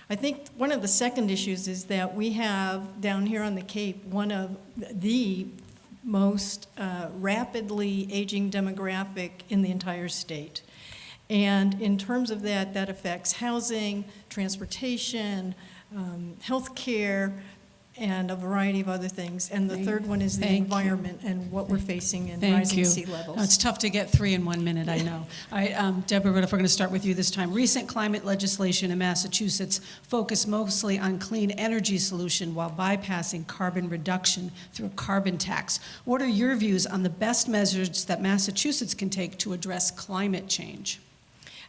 I think one of the second issues is that we have down here on the Cape one of the most rapidly aging demographic in the entire state. And in terms of that, that affects housing, transportation, health care, and a variety of other things. And the third one is the Thank you. environment and what we're facing in Thank rising you. sea No, levels. it's tough to get 3 in 1 minute, I know. All right, Deborah, if we're going to start with you this time. Recent climate legislation in Massachusetts focused mostly on clean energy solution while bypassing carbon reduction through a carbon tax. What are your views on the best measures that Massachusetts can take to address climate change?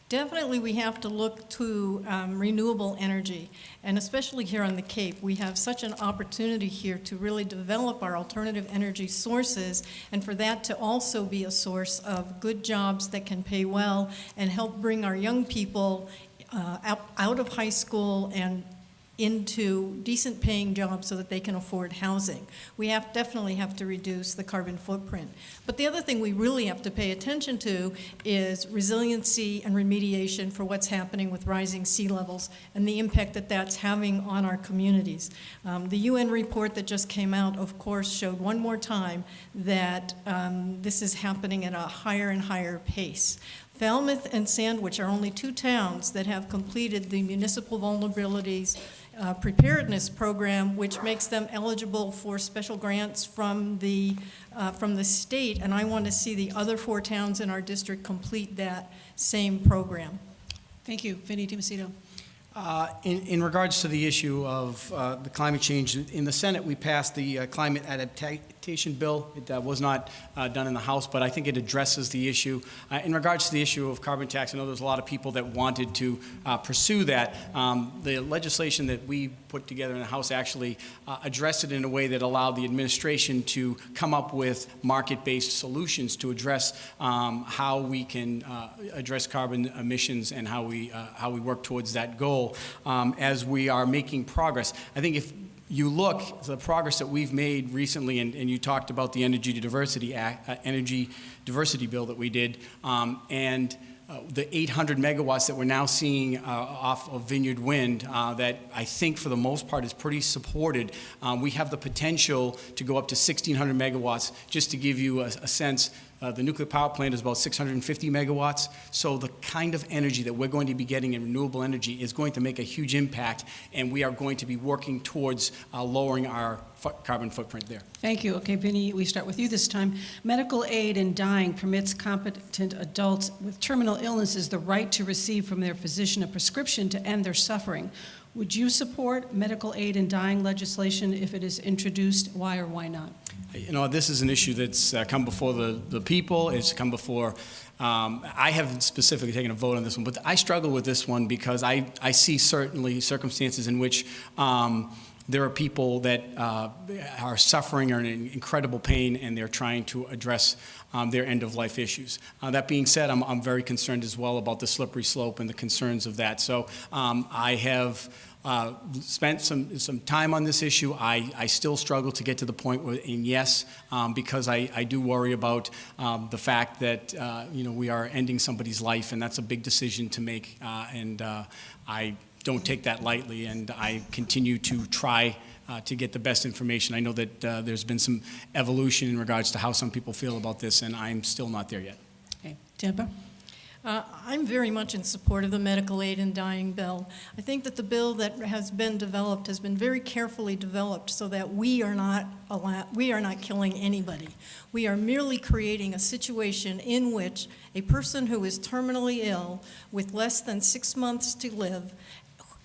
Definitely, we have to look to renewable energy, and especially here on the Cape. We have such an opportunity here to really develop our alternative energy sources, and for that to also be a source of good jobs that can pay well and help bring our young people out of high school and into decent paying jobs so that they can afford housing. We definitely have to reduce the carbon footprint. But the other thing we really have to pay attention to is resiliency and remediation for what's happening with rising sea levels and the impact that that's having on our communities. The UN report that just came out, of course, showed one more time that this is happening at a higher and higher pace. Falmouth and Sandwich are only 2 towns that have completed the municipal vulnerabilities preparedness program, which makes them eligible for special grants from the state, and I want to see the other 4 towns in our district complete that same program. Thank you. Vinnie DiMacedo. In regards to the issue of the climate change, in the Senate, we passed the climate adaptation bill. It was not done in the House, but I think it addresses the issue. In regards to the issue of carbon tax, I know there's a lot of people that wanted to pursue that. The legislation that we put together in the House actually addressed it in a way that allowed the administration to come up with market-based solutions to address how we can address carbon emissions and how we work towards that goal as we are making progress. I think if you look at the progress that we've made recently, and you talked about the Energy Diversity Bill that we did, and the 800 megawatts that we're now seeing off of Vineyard Wind, that I think for the most part is pretty supported. We have the potential to go up to 1,600 megawatts. Just to give you a sense, the nuclear power plant is about 650 megawatts. So the kind of energy that we're going to be getting in renewable energy is going to make a huge impact, and we are going to be working towards lowering our carbon footprint there. Thank you. Okay, Vinnie, we start with you this time. Medical aid in dying permits competent adults with terminal illnesses the right to receive from their physician a prescription to end their suffering. Would you support medical aid in dying legislation if it is introduced? Why or why not? You know, this is an issue that's come before the people. It's come before. I haven't specifically taken a vote on this one, but I struggle with this one because I see certainly circumstances in which there are people that are suffering or in incredible pain, and they're trying to address their end-of-life issues. That being said, I'm very concerned as well about the slippery slope and the concerns of that. So I have spent some time on this issue. I still struggle to get to the point where, and yes, because I do worry about the fact that we are ending somebody's life, and that's a big decision to make, and I don't take that lightly, and I continue to try to get the best information. I know that there's been some evolution in regards to how some people feel about this, and I'm still not there yet. Okay, Deborah? I'm very much in support of the medical aid in dying bill. I think that the bill that has been developed has been very carefully developed so that we are not killing anybody. We are merely creating a situation in which a person who is terminally ill with less than 6 months to live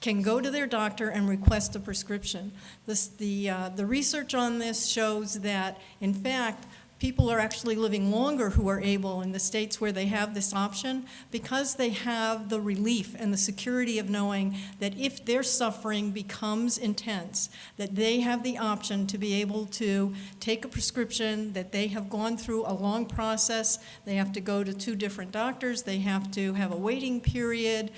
can go to their doctor and request a prescription. The research on this shows that, in fact, people are actually living longer who are able in the states where they have this option because they have the relief and the security of knowing that if their suffering becomes intense, that they have the option to be able to take a prescription, that they have gone through a long process. They have to go to 2 different doctors. They have to have a waiting period.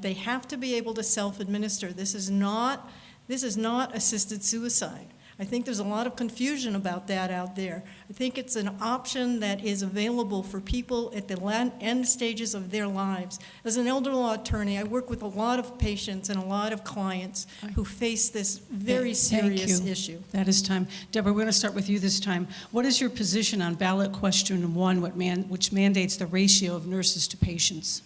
They have to be able to self-administer. This is not assisted suicide. I think there's a lot of confusion about that out there. I think it's an option that is available for people at the end stages of their lives. As an elder law attorney, I work with a lot of patients and a lot of clients who face this very serious issue. That is time. Deborah, we're going to start with you this time. What is your position on ballot question 1, which mandates the ratio of nurses to patients?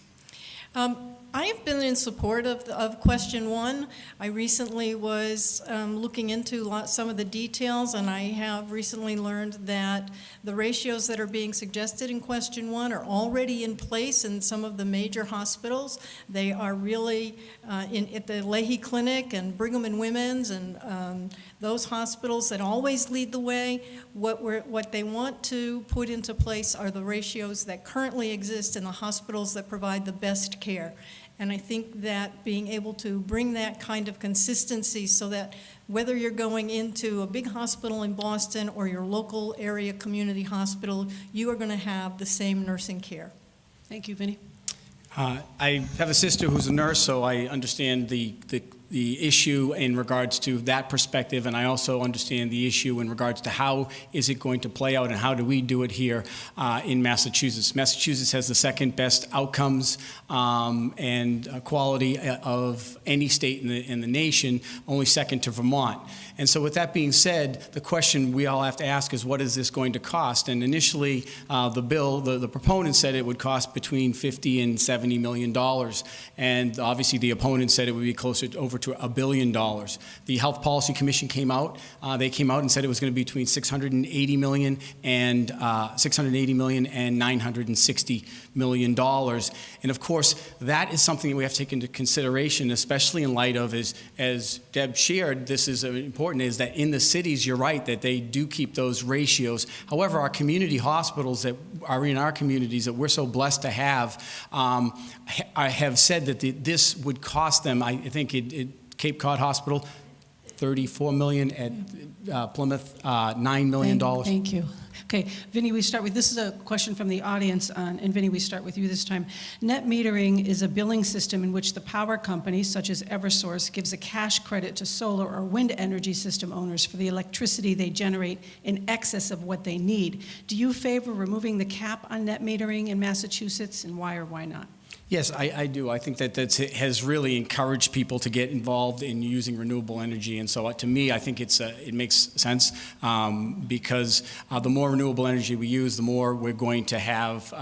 I have been in support of question one. I recently was looking into some of the details, and I have recently learned that the ratios that are being suggested in question one are already in place in some of the major hospitals. They are really at the Leahy Clinic and Brigham and Women's and those hospitals that always lead the way. What they want to put into place are the ratios that currently exist in the hospitals that provide the best care. And I think that being able to bring that kind of consistency so that whether you're going into a big hospital in Boston or your local area community hospital, you are going to have the same nursing care. Thank you, Vinnie. I have a sister who's a nurse, so I understand the issue in regards to that perspective, and I also understand the issue in regards to how is it going to play out and how do we do it here in Massachusetts. Massachusetts has the second best outcomes and quality of any state in the nation, only second to Vermont. And so with that being said, the question we all have to ask is, what is this going to cost? And initially, the bill, the proponent said it would cost between $50 and $70 million. And obviously the opponent said it would be closer to over to $1 billion. The Health Policy Commission came out. They came out and said it was going to be between $680 million and $960 million. And of course, that is something that we have to take into consideration, especially in light of, as Deb shared, this is important, is that in the cities, you're right, that they do keep those ratios. However, our community hospitals that are in our communities that we're so blessed to have, I have said that this would cost them, I think Cape Cod Hospital, $34 million, at Plymouth, $9 million. Thank you. Okay, Vinnie, this is a question from the audience, and Vinnie, we start with you this time. Net metering is a billing system in which the power company, such as Eversource, gives a cash credit to solar or wind energy system owners for the electricity they generate in excess of what they need. Do you favor removing the cap on net metering in Massachusetts, and why or why not? Yes, I do. I think that has really encouraged people to get involved in using renewable energy, and so to me, I think it makes sense because the more renewable energy we use, the more we're going to have.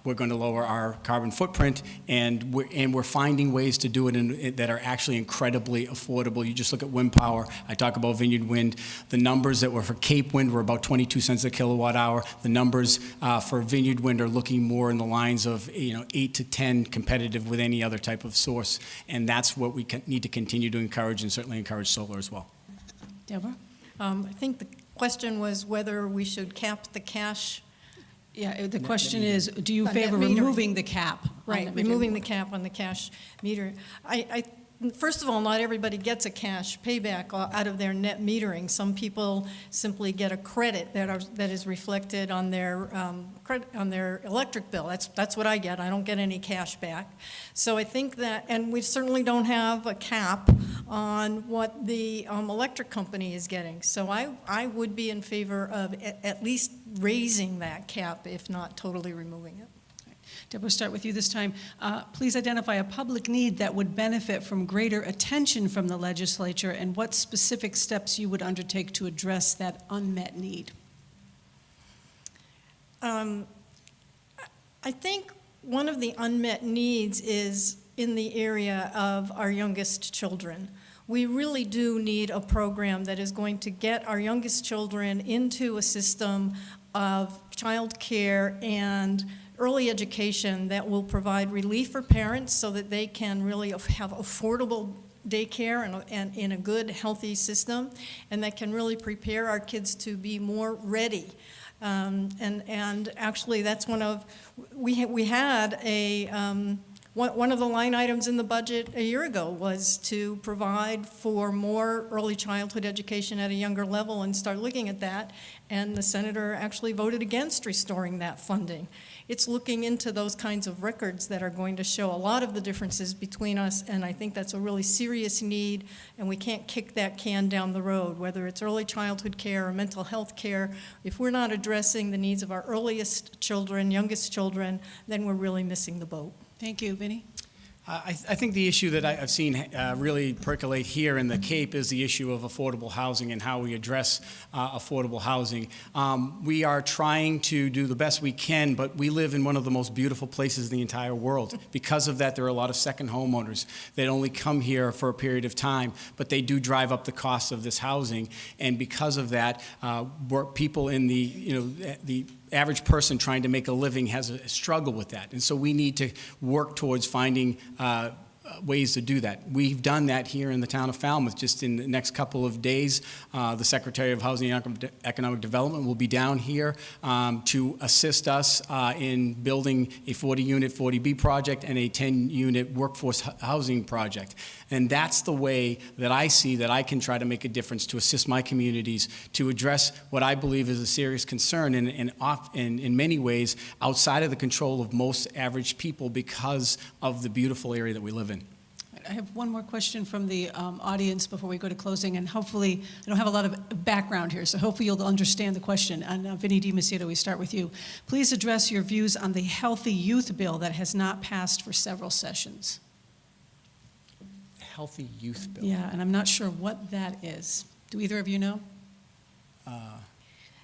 We're going to lower our carbon footprint, and we're finding ways to do it that are actually incredibly affordable. You just look at wind power. I talk about Vineyard Wind. The numbers that were for Cape Wind were about 22 cents a kilowatt hour. The numbers for Vineyard Wind are looking more in the lines of 8 to 10, competitive with any other type of source, and that's what we need to continue to encourage, and certainly encourage solar as well. Deborah? I think the question was whether we should cap the cash. Yeah, the question is, do you Net favor metering. removing the cap? on Right, net metering? removing the cap on the cash meter. First of all, not everybody gets a cash payback out of their net metering. Some people simply get a credit that is reflected on their electric bill. That's what I get. I don't get any cash back. So I think that, and we certainly don't have a cap on what the electric company is getting. So I would be in favor of at least raising that cap, if not totally removing it. Deborah, start with you this time. Please identify a public need that would benefit from greater attention from the legislature, and what specific steps you would undertake to address that unmet need. I think one of the unmet needs is in the area of our youngest children. We really do need a program that is going to get our youngest children into a system of child care and early education that will provide relief for parents so that they can really have affordable daycare and in a good, healthy system, and that can really prepare our kids to be more ready. And actually, that's one of the line items in the budget a year ago was to provide for more early childhood education at a younger level and start looking at that. And the senator actually voted against restoring that funding. It's looking into those kinds of records that are going to show a lot of the differences between us, and I think that's a really serious need, and we can't kick that can down the road, whether it's early childhood care or mental health care. If we're not addressing the needs of our earliest children, youngest children, then we're really missing the boat. Thank you, Vinnie. I think the issue that I've seen really percolate here in the Cape is the issue of affordable housing and how we address affordable housing. We are trying to do the best we can, but we live in one of the most beautiful places in the entire world. Because of that, there are a lot of second homeowners that only come here for a period of time, but they do drive up the cost of this housing. And because of that, people in the average person trying to make a living has a struggle with that. And so we need to work towards finding ways to do that. We've done that here in the town of Falmouth. Just in the next couple of days, the Secretary of Housing and Economic Development will be down here to assist us in building a 40-unit 40B project and a 10-unit workforce housing project. And that's the way that I see that I can try to make a difference to assist my communities to address what I believe is a serious concern and in many ways outside of the control of most average people because of the beautiful area that we live in. I have one more question from the audience before we go to closing, and hopefully, I don't have a lot of background here, so hopefully you'll understand the question. And Vinnie DiMacedo, we start with you. Please address your views on the Healthy Youth Bill that has not passed for several sessions. Healthy Youth Bill. Yeah, and I'm not sure what that is. Do either of you know?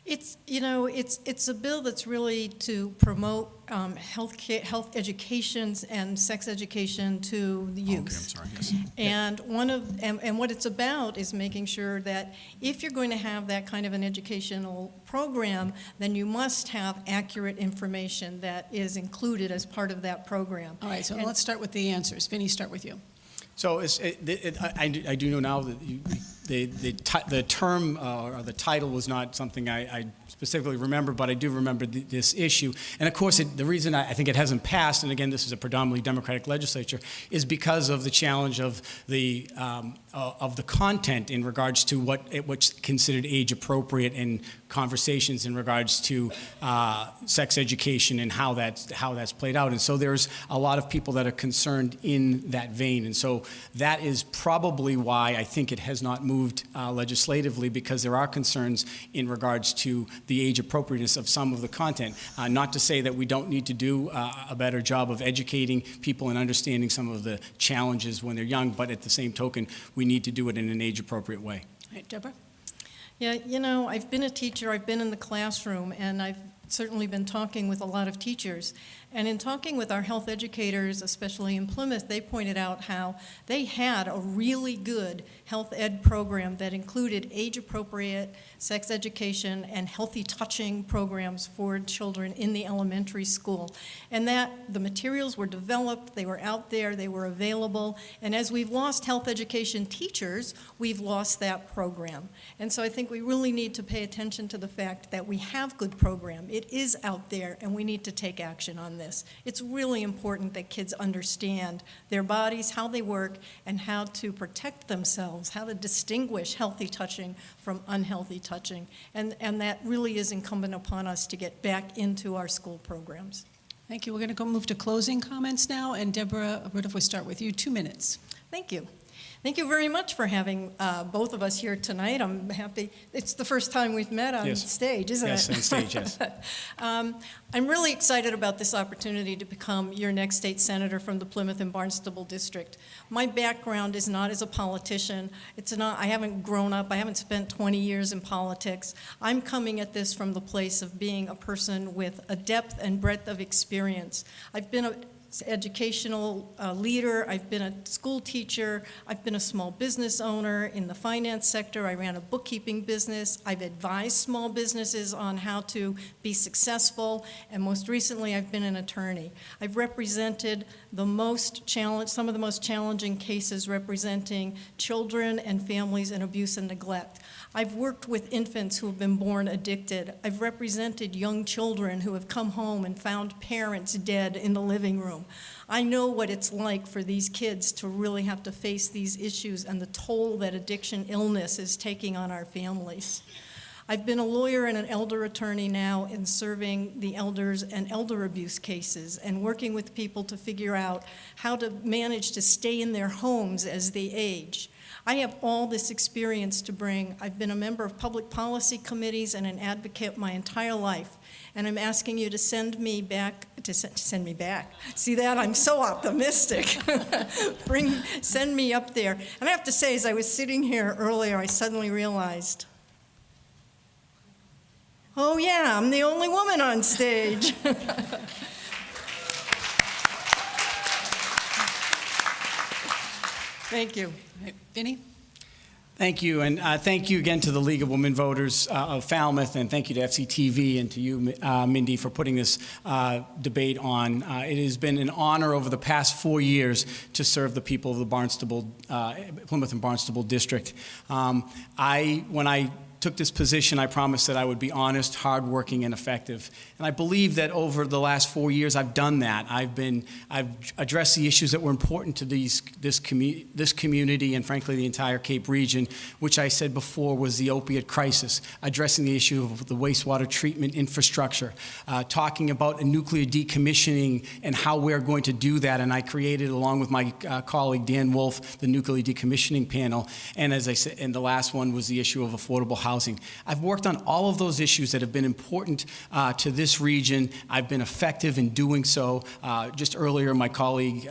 It's a bill that's really to promote health education and sex education to the youth. Okay, I'm sorry, yes. And what it's about is making sure that if you're going to have that kind of an educational program, then you must have accurate information that is included as part of that program. All right, so let's start with the answers. Vinnie, start with you. So I do know now that the term or the title was not something I specifically remember, but I do remember this issue. And of course, the reason I think it hasn't passed, and again, this is a predominantly Democratic legislature, is because of the challenge of the content in regards to what's considered age appropriate and conversations in regards to sex education and how that's played out. And so there's a lot of people that are concerned in that vein. And so that is probably why I think it has not moved legislatively, because there are concerns in regards to the age appropriateness of some of the content. Not to say that we don't need to do a better job of educating people and understanding some of the challenges when they're young, but at the same token, we need to do it in an age appropriate way. All right, Deborah? Yeah, I've been a teacher, I've been in the classroom, and I've certainly been talking with a lot of teachers. And in talking with our health educators, especially in Plymouth, they pointed out how they had a really good health ed program that included age-appropriate sex education and healthy touching programs for children in the elementary school. And that the materials were developed, they were out there, they were available. And as we've lost health education teachers, we've lost that program. And so I think we really need to pay attention to the fact that we have good program. It is out there, and we need to take action on this. It's really important that kids understand their bodies, how they work, and how to protect themselves, how to distinguish healthy touching from unhealthy touching. And that really is incumbent upon us to get back into our school programs. Thank you. We're going to move to closing comments now. And Deborah, what if we start with you? 2 minutes. Thank you. Thank you very much for having both of us here tonight. I'm happy. It's the first time we've met on stage, isn't it? Yes, on stage, yes. I'm really excited about this opportunity to become your next state senator from the Plymouth and Barnstable district. My background is not as a politician. I haven't grown up. I haven't spent 20 years in politics. I'm coming at this from the place of being a person with a depth and breadth of experience. I've been an educational leader, I've been a school teacher, I've been a small business owner in the finance sector, I ran a bookkeeping business, I've advised small businesses on how to be successful, and most recently I've been an attorney. I've represented some of the most challenging cases representing children and families in abuse and neglect. I've worked with infants who have been born addicted. I've represented young children who have come home and found parents dead in the living room. I know what it's like for these kids to really have to face these issues and the toll that addiction illness is taking on our families. I've been a lawyer and an elder attorney now in serving the elders and elder abuse cases and working with people to figure out how to manage to stay in their homes as they age. I have all this experience to bring. I've been a member of public policy committees and an advocate my entire life. And I'm asking you to send me back. See that? I'm so optimistic. Send me up there. And I have to say, as I was sitting here earlier, I suddenly realized, oh yeah, I'm the only woman on stage. Thank you. Vinnie? Thank you, and thank you again to the League of Women Voters of Falmouth, and thank you to FCTV and to you, Mindy, for putting this debate on. It has been an honor over the past 4 years to serve the people of the Barnstable, Plymouth and Barnstable District. When I took this position, I promised that I would be honest, hardworking, and effective. And I believe that over the last 4 years, I've done that. I've addressed the issues that were important to this community and, frankly, the entire Cape region, which I said before was the opiate crisis, addressing the issue of the wastewater treatment infrastructure, talking about a nuclear decommissioning and how we're going to do that. And I created, along with my colleague Dan Wolf, the nuclear decommissioning panel. And as I said, and the last one was the issue of affordable housing. I've worked on all of those issues that have been important to this region. I've been effective in doing so. Just earlier, my colleague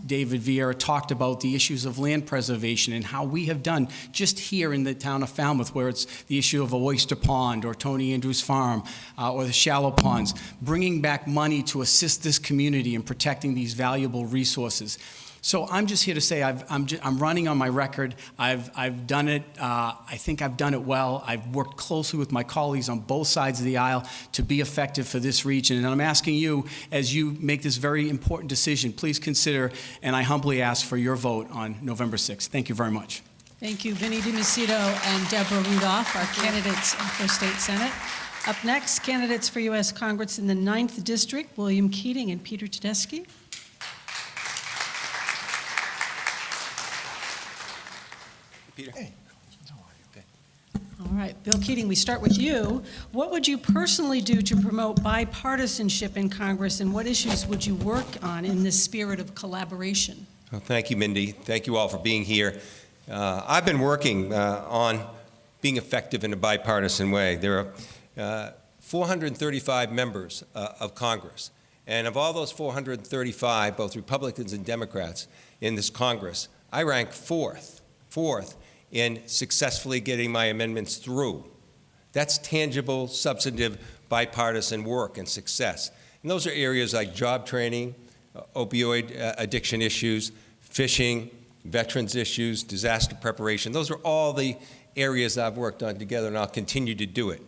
David Vieira talked about the issues of land preservation and how we have done just here in the town of Falmouth, where it's the issue of a oyster pond or Tony Andrews Farm or the shallow ponds, bringing back money to assist this community in protecting these valuable resources. So I'm just here to say I'm running on my record. I've done it. I think I've done it well. I've worked closely with my colleagues on both sides of the aisle to be effective for this region. And I'm asking you, as you make this very important decision, please consider, and I humbly ask for your vote on November 6th. Thank you very much. Thank you, Vinnie DiMacedo and Deborah Rudolph, our candidates for State Senate. Up next, candidates for U.S. Congress in the 9th District, William Keating and Peter Tedeschi. Peter. Hey. All right, Bill Keating, we start with you. What would you personally do to promote bipartisanship in Congress, and what issues would you work on in this spirit of collaboration? Well, thank you, Mindy. Thank you all for being here. I've been working on being effective in a bipartisan way. There are 435 members of Congress, and of all those 435, both Republicans and Democrats in this Congress, I rank fourth in successfully getting my amendments through. That's tangible, substantive, bipartisan work and success. And those are areas like job training, opioid addiction issues, fishing, veterans issues, disaster preparation. Those are all the areas I've worked on together, and I'll continue to do it.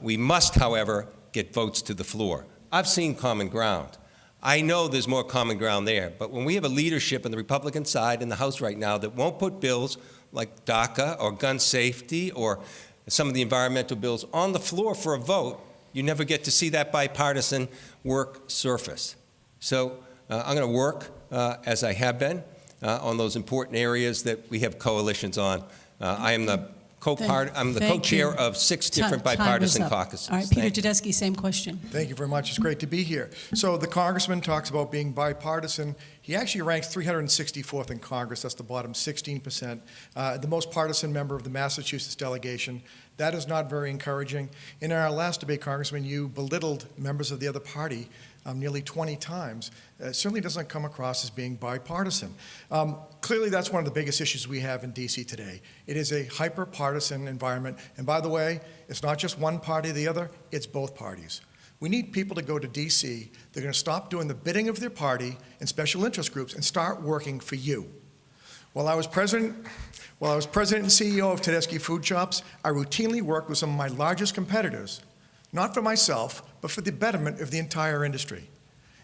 We must, however, get votes to the floor. I've seen common ground. I know there's more common ground there, but when we have a leadership on the Republican side in the House right now that won't put bills like DACA or gun safety or some of the environmental bills on the floor for a vote, you never get to see that bipartisan work surface. So I'm going to work, as I have been, on those important areas that we have coalitions on. I am the co-chair of 6 different bipartisan caucuses. All right, Peter Tedeschi, same question. Thank you very much. It's great to be here. So the congressman talks about being bipartisan. He actually ranks 364th in Congress. That's the bottom 16%. The most partisan member of the Massachusetts delegation. That is not very encouraging. In our last debate, Congressman, you belittled members of the other party nearly 20 times. It certainly doesn't come across as being bipartisan. Clearly, that's one of the biggest issues we have in D.C. today. It is a hyper-partisan environment. And by the way, it's not just one party or the other, it's both parties. We need people to go to D.C. They're going to stop doing the bidding of their party and special interest groups and start working for you. While I was president and CEO of Tedeschi Food Shops, I routinely worked with some of my largest competitors, not for myself, but for the betterment of the entire industry.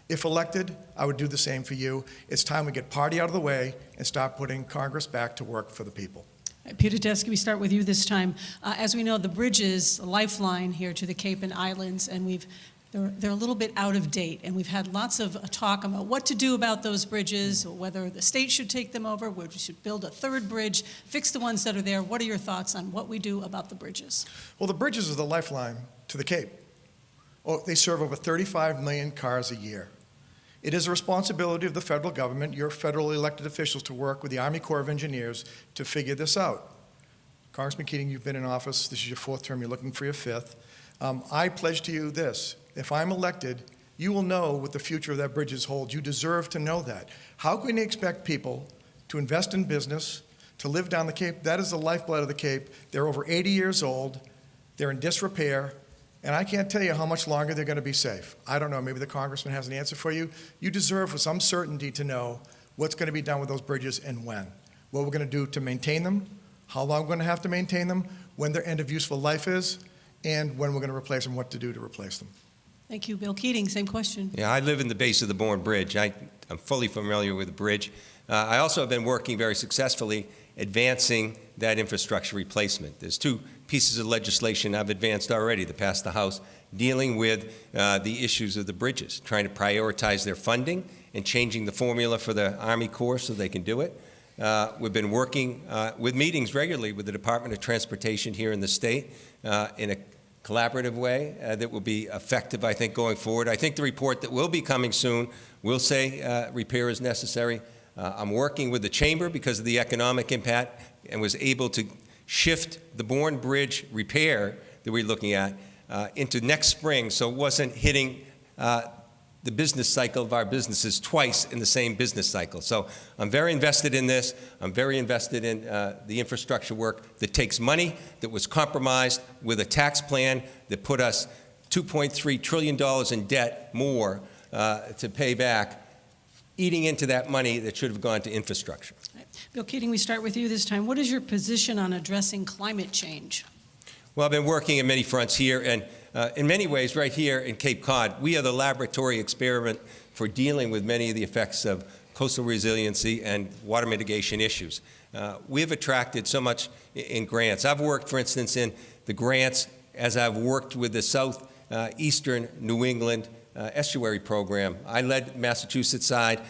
If elected, I would do the same for you. It's time we get party out of the way and start putting Congress back to work for the people. Peter Tedeschi, we start with you this time. As we know, the bridge is a lifeline here to the Cape and Islands, and we've they're a little bit out of date, and we've had lots of talk about what to do about those bridges, or whether the state should take them over, whether we should build a third bridge, fix the ones that are there. What are your thoughts on what we do about the bridges? Well, the bridges are the lifeline to the Cape. Oh, they serve over 35 million cars a year. It is a responsibility of the federal government, your federal elected officials, to work with the Army Corps of Engineers to figure this out. Congressman Keating, you've been in office. This is your 4th term. You're looking for your 5th. I pledge to you this. If I'm elected, you will know what the future of that bridges holds. You deserve to know that. How can you expect people to invest in business, to live down the Cape? That is the lifeblood of the Cape. They're over 80 years old. They're in disrepair. And I can't tell you how much longer they're going to be safe. I don't know. Maybe the congressman has an answer for you. You deserve with some certainty to know what's going to be done with those bridges and when. What we're going to do to maintain them, how long we're going to have to maintain them, when their end of useful life is, and when we're going to replace them, what to do to replace them. Thank you. Bill Keating, same question. Yeah, I live in the base of the Bourne Bridge. I'm fully familiar with the bridge. I also have been working very successfully advancing that infrastructure replacement. There's 2 pieces of legislation I've advanced already to pass the House dealing with the issues of the bridges, trying to prioritize their funding and changing the formula for the Army Corps so they can do it. We've been working with meetings regularly with the Department of Transportation here in the state in a collaborative way that will be effective, I think, going forward. I think the report that will be coming soon will say repair is necessary. I'm working with the Chamber because of the economic impact and was able to shift the Bourne Bridge repair that we're looking at into next spring, so it wasn't hitting the business cycle of our businesses twice in the same business cycle. So I'm very invested in this. I'm very invested in the infrastructure work that takes money that was compromised with a tax plan that put us $2.3 trillion in debt more to pay back, eating into that money that should have gone to infrastructure. Bill Keating, we start with you this time. What is your position on addressing climate change? Well, I've been working in many fronts here, and in many ways, right here in Cape Cod, we are the laboratory experiment for dealing with many of the effects of coastal resiliency and water mitigation issues. We have attracted so much in grants. I've worked, for instance, in the grants as I've worked with the Southeastern New England Estuary Program. I led Massachusetts side.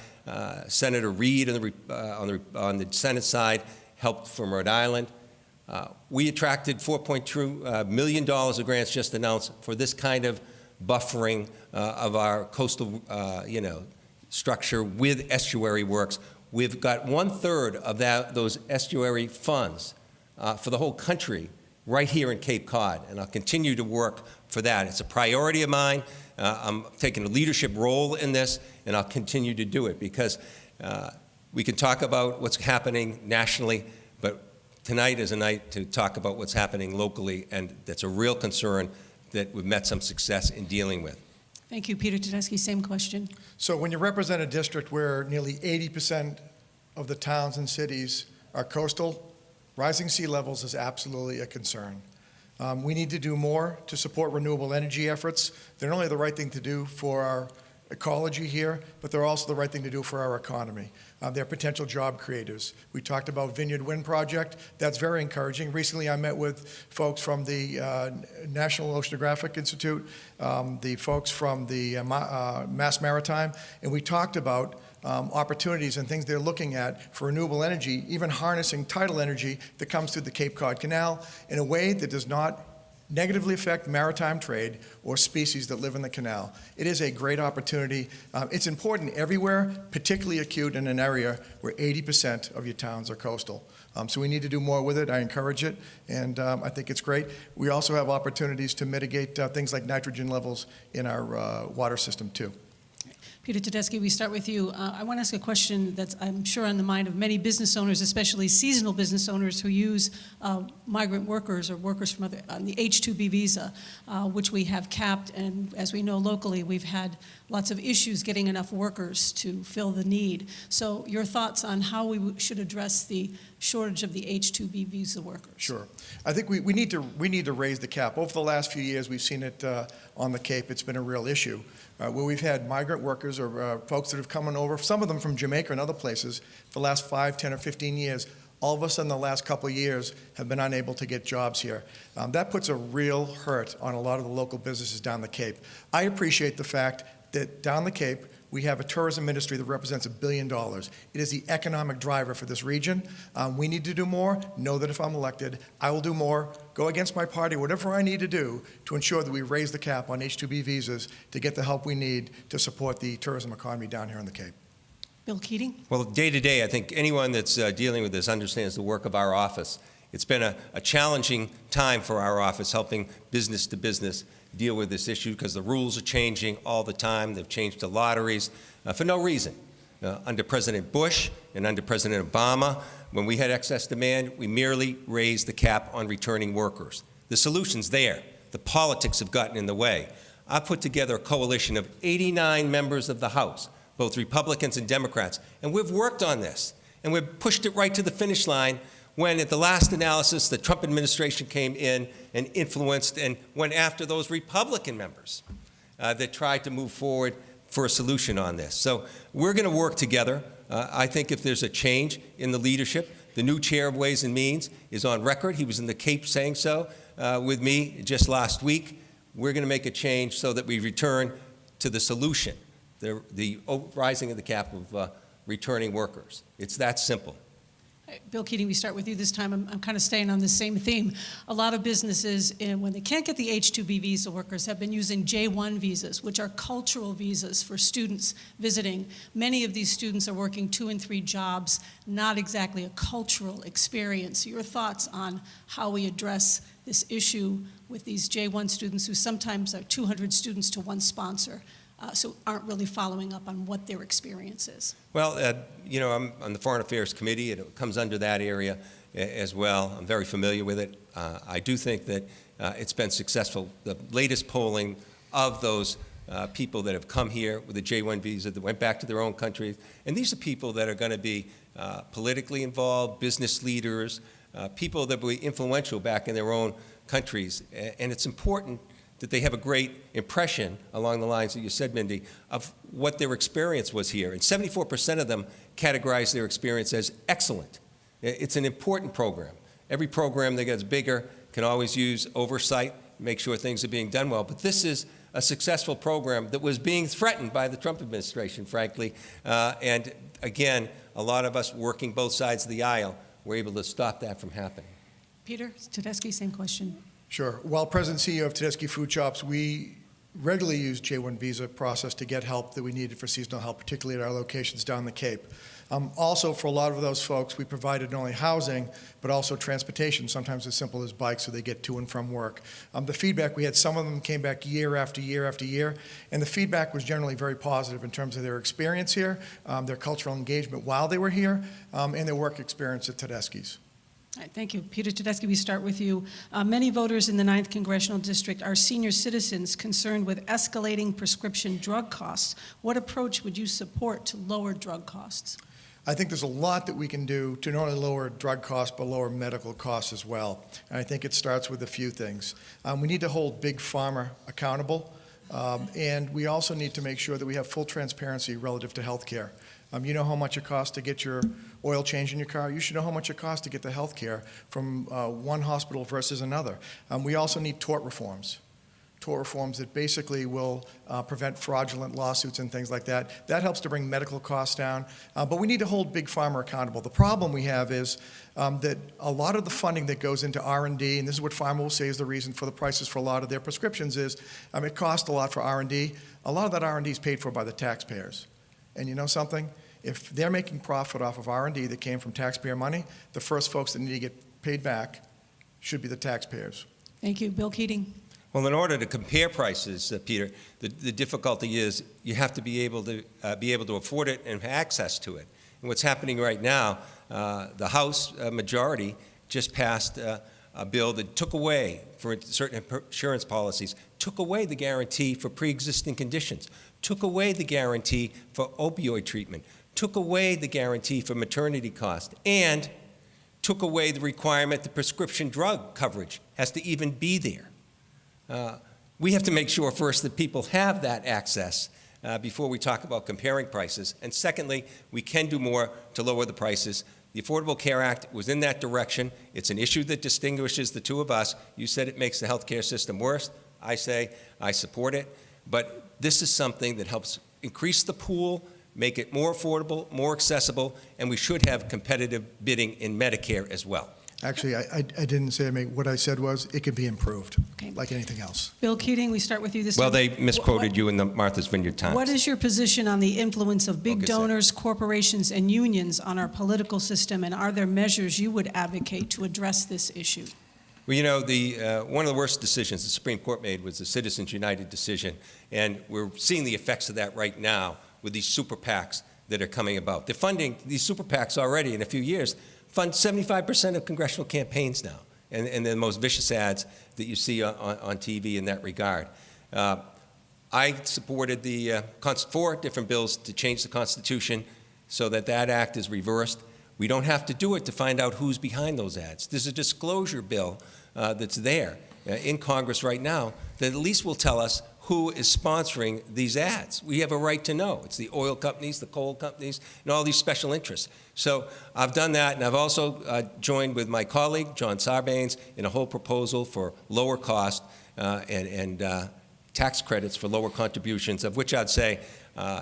Senator Reid on the Senate side helped from Rhode Island. We attracted $4.2 million of grants just announced for this kind of buffering of our coastal, structure with estuary works. We've got 1/3 of those estuary funds for the whole country right here in Cape Cod, and I'll continue to work for that. It's a priority of mine. I'm taking a leadership role in this, and I'll continue to do it because we can talk about what's happening nationally, but tonight is a night to talk about what's happening locally, and that's a real concern that we've met some success in dealing with. Thank you. Peter Tedeschi, same question. So when you represent a district where nearly 80% of the towns and cities are coastal, rising sea levels is absolutely a concern. We need to do more to support renewable energy efforts. They're not only the right thing to do for our ecology here, but they're also the right thing to do for our economy. They're potential job creators. We talked about Vineyard Wind Project. That's very encouraging. Recently, I met with folks from the National Oceanographic Institute, the folks from the Mass Maritime, and we talked about opportunities and things they're looking at for renewable energy, even harnessing tidal energy that comes through the Cape Cod Canal in a way that does not negatively affect maritime trade or species that live in the canal. It is a great opportunity. It's important everywhere, particularly acute in an area where 80% of your towns are coastal. So we need to do more with it. I encourage it, and I think it's great. We also have opportunities to mitigate things like nitrogen levels in our water system, too. Peter Tedeschi, we start with you. I want to ask a question that's, I'm sure, on the mind of many business owners, especially seasonal business owners who use migrant workers or workers from on the H-2B visa, which we have capped. And as we know locally, we've had lots of issues getting enough workers to fill the need. So your thoughts on how we should address the shortage of the H-2B visa workers? Sure. I think we need to raise the cap. Over the last few years, we've seen it on the Cape. It's been a real issue. Where we've had migrant workers or folks that have come over, some of them from Jamaica and other places, for the last 5, 10, or 15 years, all of us in the last couple of years have been unable to get jobs here. That puts a real hurt on a lot of the local businesses down the Cape. I appreciate the fact that down the Cape, we have a tourism industry that represents $1 billion. It is the economic driver for this region. We need to do more. Know that if I'm elected, I will do more, go against my party, whatever I need to do to ensure that we raise the cap on H-2B visas to get the help we need to support the tourism economy down here on the Cape. Bill Keating? Well, day to day, I think anyone that's dealing with this understands the work of our office. It's been a challenging time for our office, helping business to business deal with this issue because the rules are changing all the time. They've changed the lotteries for no reason. Under President Bush and under President Obama, when we had excess demand, we merely raised the cap on returning workers. The solution's there. The politics have gotten in the way. I put together a coalition of 89 members of the House, both Republicans and Democrats, and we've worked on this, and we've pushed it right to the finish line when at the last analysis the Trump administration came in and influenced and went after those Republican members that tried to move forward for a solution on this. So we're going to work together. I think if there's a change in the leadership, the new chair of Ways and Means is on record. He was in the Cape saying so with me just last week. We're going to make a change so that we return to the solution, the rising of the cap of returning workers. It's that simple. Bill Keating, we start with you this time. I'm kind of staying on the same theme. A lot of businesses, when they can't get the H-2B visa workers, have been using J-1 visas, which are cultural visas for students visiting. Many of these students are working 2 and 3 jobs, not exactly a cultural experience. Your thoughts on how we address this issue with these J-1 students who sometimes are 200 students to one sponsor, so aren't really following up on what their experience is? Well, I'm on the Foreign Affairs Committee, and it comes under that area as well. I'm very familiar with it. I do think that it's been successful. The latest polling of those people that have come here with a J-1 visa that went back to their own countries, and these are people that are going to be politically involved, business leaders, people that will be influential back in their own countries, and it's important that they have a great impression along the lines that you said, Mindy, of what their experience was here. And 74% of them categorize their experience as excellent. It's an important program. Every program that gets bigger can always use oversight, make sure things are being done well. But this is a successful program that was being threatened by the Trump administration, frankly. And again, a lot of us working both sides of the aisle were able to stop that from happening. Peter Tedeschi, same question. Sure. While President and CEO of Tedeschi Food Shops, we regularly use J-1 visa process to get help that we needed for seasonal help, particularly at our locations down the Cape. Also, for a lot of those folks, we provided not only housing, but also transportation, sometimes as simple as bikes so they get to and from work. The feedback we had, some of them came back year after year after year, and the feedback was generally very positive in terms of their experience here, their cultural engagement while they were here, and their work experience at Tedeschi's. All right, thank you. Peter Tedeschi, we start with you. Many voters in the 9th Congressional District are senior citizens concerned with escalating prescription drug costs. What approach would you support to lower drug costs? I think there's a lot that we can do to not only lower drug costs, but lower medical costs as well. And I think it starts with a few things. We need to hold Big Pharma accountable, and we also need to make sure that we have full transparency relative to health care. You know how much it costs to get your oil change in your car. You should know how much it costs to get the health care from one hospital versus another. We also need tort reforms that basically will prevent fraudulent lawsuits and things like that. That helps to bring medical costs down. But we need to hold Big Pharma accountable. The problem we have is that a lot of the funding that goes into R&D, and this is what Pharma will say is the reason for the prices for a lot of their prescriptions is it costs a lot for R&D. A lot of that R&D is paid for by the taxpayers. And you know something? If they're making profit off of R&D that came from taxpayer money, the first folks that need to get paid back should be the taxpayers. Thank you. Bill Keating. Well, in order to compare prices, Peter, the difficulty is you have to be able to afford it and have access to it. And what's happening right now, the House majority just passed a bill that took away, for certain insurance policies, took away the guarantee for pre-existing conditions, took away the guarantee for opioid treatment, took away the guarantee for maternity cost, and took away the requirement that prescription drug coverage has to even be there. We have to make sure first that people have that access before we talk about comparing prices. And secondly, we can do more to lower the prices The Affordable Care Act was in that direction. It's an issue that distinguishes the two of us. You said it makes the healthcare system worse. I say I support it. But this is something that helps increase the pool, make it more affordable, more accessible, and we should have competitive bidding in Medicare as well. Actually, I didn't say what I said was it can be improved, Okay. like anything else. Bill Keating, we start with you this Well, time. they misquoted you in the Martha's Vineyard Times. What is your position on the influence of big Focus it. donors, corporations, and unions on our political system, and are there measures you would advocate to address this issue? Well, you know, one of the worst decisions the Supreme Court made was the Citizens United decision, and we're seeing the effects of that right now with these super PACs that are coming about. They're funding these super PACs already in a few years, fund 75% of congressional campaigns now, and the most vicious ads that you see on TV in that regard. I supported the 4 different bills to change the Constitution so that that act is reversed. We don't have to do it to find out who's behind those ads. There's a disclosure bill that's there in Congress right now that at least will tell us who is sponsoring these ads. We have a right to know. It's the oil companies, the coal companies, and all these special interests. So I've done that, and I've also joined with my colleague, John Sarbanes, in a whole proposal for lower cost and tax credits for lower contributions, of which I'd say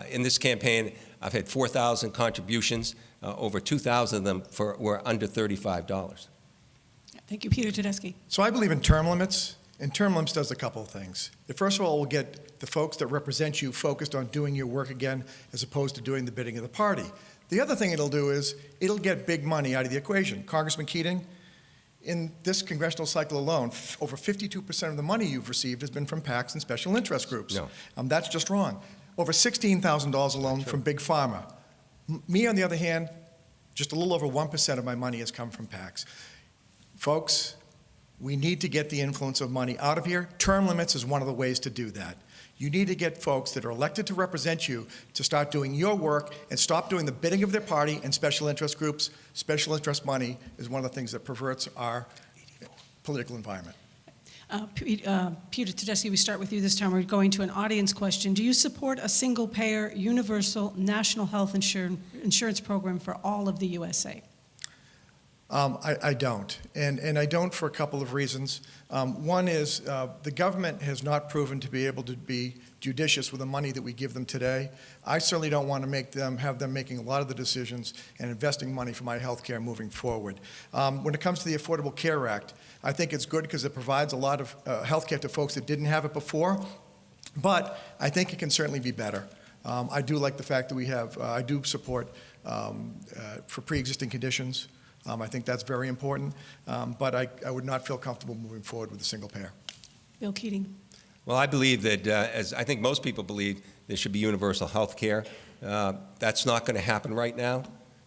in this campaign I've had 4,000 contributions. Over 2,000 of them were under $35. Thank you, Peter Tedeschi. So I believe in term limits, and term limits does a couple of things. First of all, we'll get the folks that represent you focused on doing your work again as opposed to doing the bidding of the party. The other thing it'll do is it'll get big money out of the equation. Congressman Keating, in this congressional cycle alone, over 52% of the money you've received has been from PACs and special interest groups. No. That's just wrong. Over $16,000 alone from Big Pharma. Me, on the other hand, just a little over 1% of my money has come from PACs. Folks, we need to get the influence of money out of here. Term limits is one of the ways to do that. You need to get folks that are elected to represent you to start doing your work and stop doing the bidding of their party and special interest groups. Special interest money is one of the things that perverts our political environment. Peter Tedeschi, we start with you this time. We're going to an audience question. Do you support a single-payer, universal, national health insurance program for all of the USA? I don't, and I don't for a couple of reasons. One is the government has not proven to be able to be judicious with the money that we give them today. I certainly don't want to have them making a lot of the decisions and investing money for my health care moving forward. When it comes to the Affordable Care Act, I think it's good because it provides a lot of health care to folks that didn't have it before, but I think it can certainly be better. I do like the fact that we have, I do support for pre-existing conditions. I think that's very important, but I would not feel comfortable moving forward with a single payer. Bill Keating. Well, I believe that, as I think most people believe, there should be universal health care. That's not going to happen right now.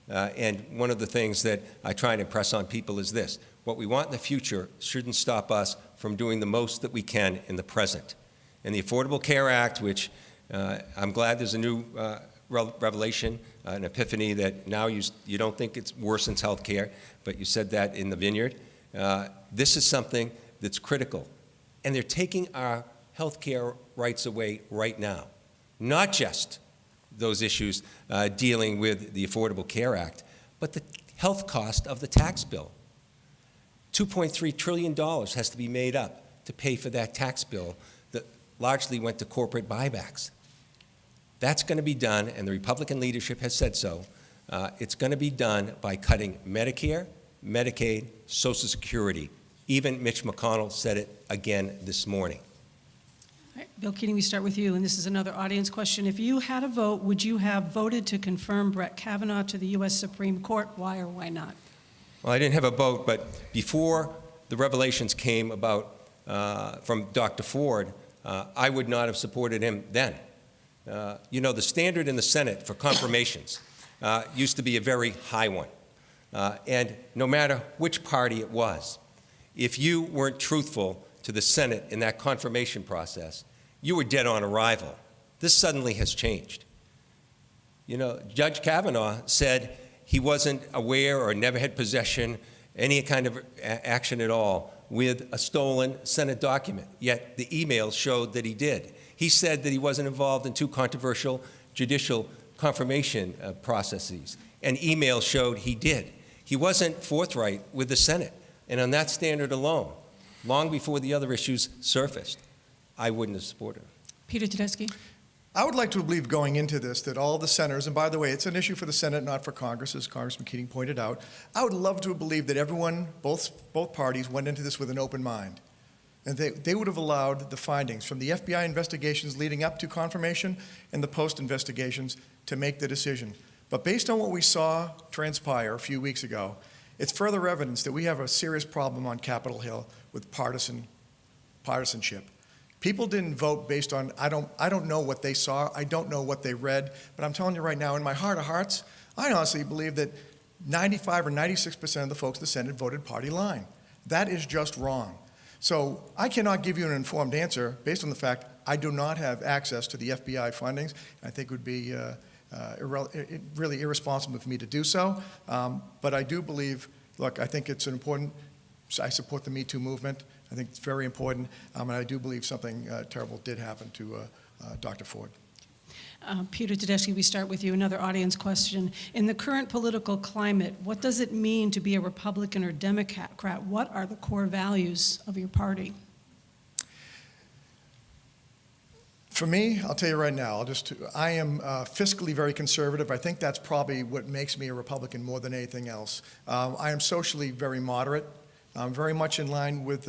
And one of the things that I try and impress on people is this. What we want in the future shouldn't stop us from doing the most that we can in the present. And the Affordable Care Act, which I'm glad there's a new revelation, an epiphany that now you don't think it's worsens health care, but you said that in the Vineyard. This is something that's critical. And they're taking our health care rights away right now. Not just those issues dealing with the Affordable Care Act, but the health cost of the tax bill. $2.3 trillion has to be made up to pay for that tax bill that largely went to corporate buybacks. That's going to be done, and the Republican leadership has said so. It's going to be done by cutting Medicare, Medicaid, Social Security. Even Mitch McConnell said it again this morning. All right, Bill Keating, we start with you, and this is another audience question. If you had a vote, would you have voted to confirm Brett Kavanaugh to the U.S. Supreme Court? Why or why not? Well, I didn't have a vote, but before the revelations came about from Dr. Ford, I would not have supported him then. You know, the standard in the Senate for confirmations used to be a very high one. And no matter which party it was, if you weren't truthful to the Senate in that confirmation process, you were dead on arrival. This suddenly has changed. You know, Judge Kavanaugh said he wasn't aware or never had possession, any kind of action at all with a stolen Senate document, yet the emails showed that he did. He said that he wasn't involved in 2 controversial judicial confirmation processes, and emails showed he did. He wasn't forthright with the Senate. And on that standard alone, long before the other issues surfaced, I wouldn't have supported him. Peter Tedeschi. I would like to believe going into this that all the senators, and by the way, it's an issue for the Senate, not for Congress, as Congressman Keating pointed out. I would love to believe that everyone, both parties, went into this with an open mind. And they would have allowed the findings from the FBI investigations leading up to confirmation and the post-investigations to make the decision. But based on what we saw transpire a few weeks ago, it's further evidence that we have a serious problem on Capitol Hill with partisanship. People didn't vote based on, I don't know what they saw, I don't know what they read, but I'm telling you right now, in my heart of hearts, I honestly believe that 95 or 96% of the folks in the Senate voted party line. That is just wrong. So I cannot give you an informed answer based on the fact I do not have access to the FBI findings. I think it would be really irresponsible for me to do so. But I do believe, look, I think it's an important, I support the Me Too movement. I think it's very important, and I do believe something terrible did happen to Dr. Ford. Peter Tedeschi, we start with you. Another audience question. In the current political climate, what does it mean to be a Republican or Democrat? What are the core values of your party? For me, I'll tell you right now, I am fiscally very conservative. I think that's probably what makes me a Republican more than anything else. I am socially very moderate. I'm very much in line with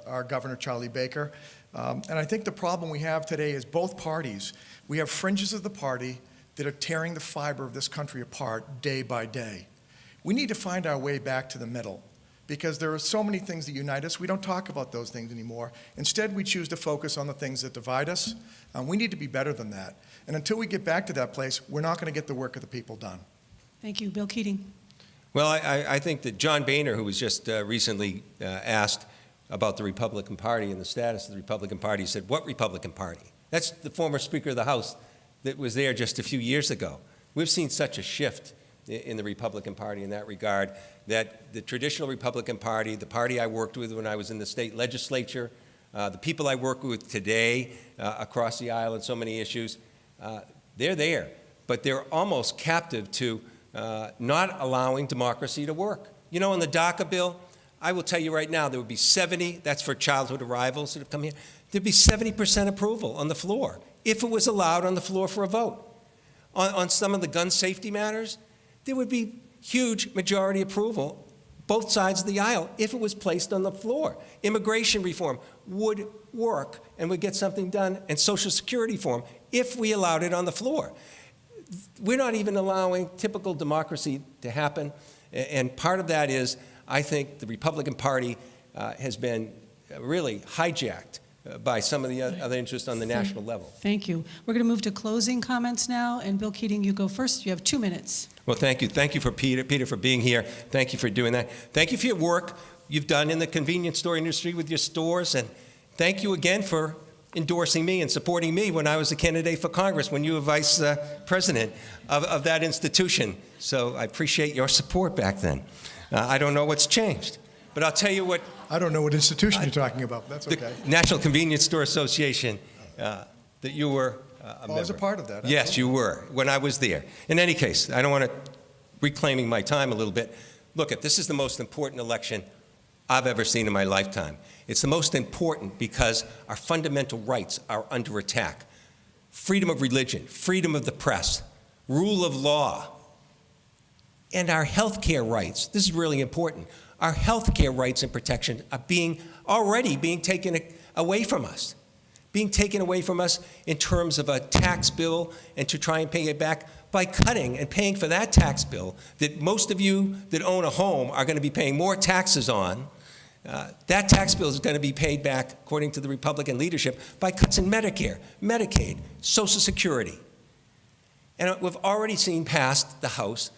our Governor, Charlie Baker. And I think the problem we have today is both parties. We have fringes of the party that are tearing the fiber of this country apart day by day. We need to find our way back to the middle because there are so many things that unite us. We don't talk about those things anymore. Instead, we choose to focus on the things that divide us. We need to be better than that. And until we get back to that place, we're not going to get the work of the people done. Thank you. Bill Keating. Well, I think that John Boehner, who was just recently asked about the Republican Party and the status of the Republican Party, said, what Republican Party? That's the former Speaker of the House that was there just a few years ago. We've seen such a shift in the Republican Party in that regard, that the traditional Republican Party, the party I worked with when I was in the state legislature, the people I work with today across the aisle on so many issues, they're there, but they're almost captive to not allowing democracy to work. You know, in the DACA bill, I will tell you right now, there would be 70, that's for childhood arrivals that have come here, there'd be 70% approval on the floor if it was allowed on the floor for a vote. On some of the gun safety matters, there would be huge majority approval, both sides of the aisle, if it was placed on the floor. Immigration reform would work and would get something done, and Social Security reform, if we allowed it on the floor. We're not even allowing typical democracy to happen, and part of that is, I think the Republican Party has been really hijacked by some of the other interests on the national level. Thank you. We're going to move to closing comments now, and Bill Keating, you go first. You have 2 minutes. Well, thank you. Thank you for Peter for being here. Thank you for doing that. Thank you for your work you've done in the convenience store industry with your stores, and thank you again for endorsing me and supporting me when I was a candidate for Congress, when you were vice president of that institution. So I appreciate your support back then. I don't know what's changed, but I'll tell you what. I don't know what institution you're talking about, but that's okay. The National Convenience Store Association, that you were a member. I was a part of that. Yes, you were, when I was there. In any case, I don't want to reclaiming my time a little bit. Look, this is the most important election I've ever seen in my lifetime. It's the most important because our fundamental rights are under attack. Freedom of religion, freedom of the press, rule of law, and our health care rights. This is really important. Our health care rights and protection are already being taken away from us. Being taken away from us in terms of a tax bill and to try and pay it back by cutting and paying for that tax bill that most of you that own a home are going to be paying more taxes on. That tax bill is going to be paid back, according to the Republican leadership, by cuts in Medicare, Medicaid, Social Security. And we've already seen past the House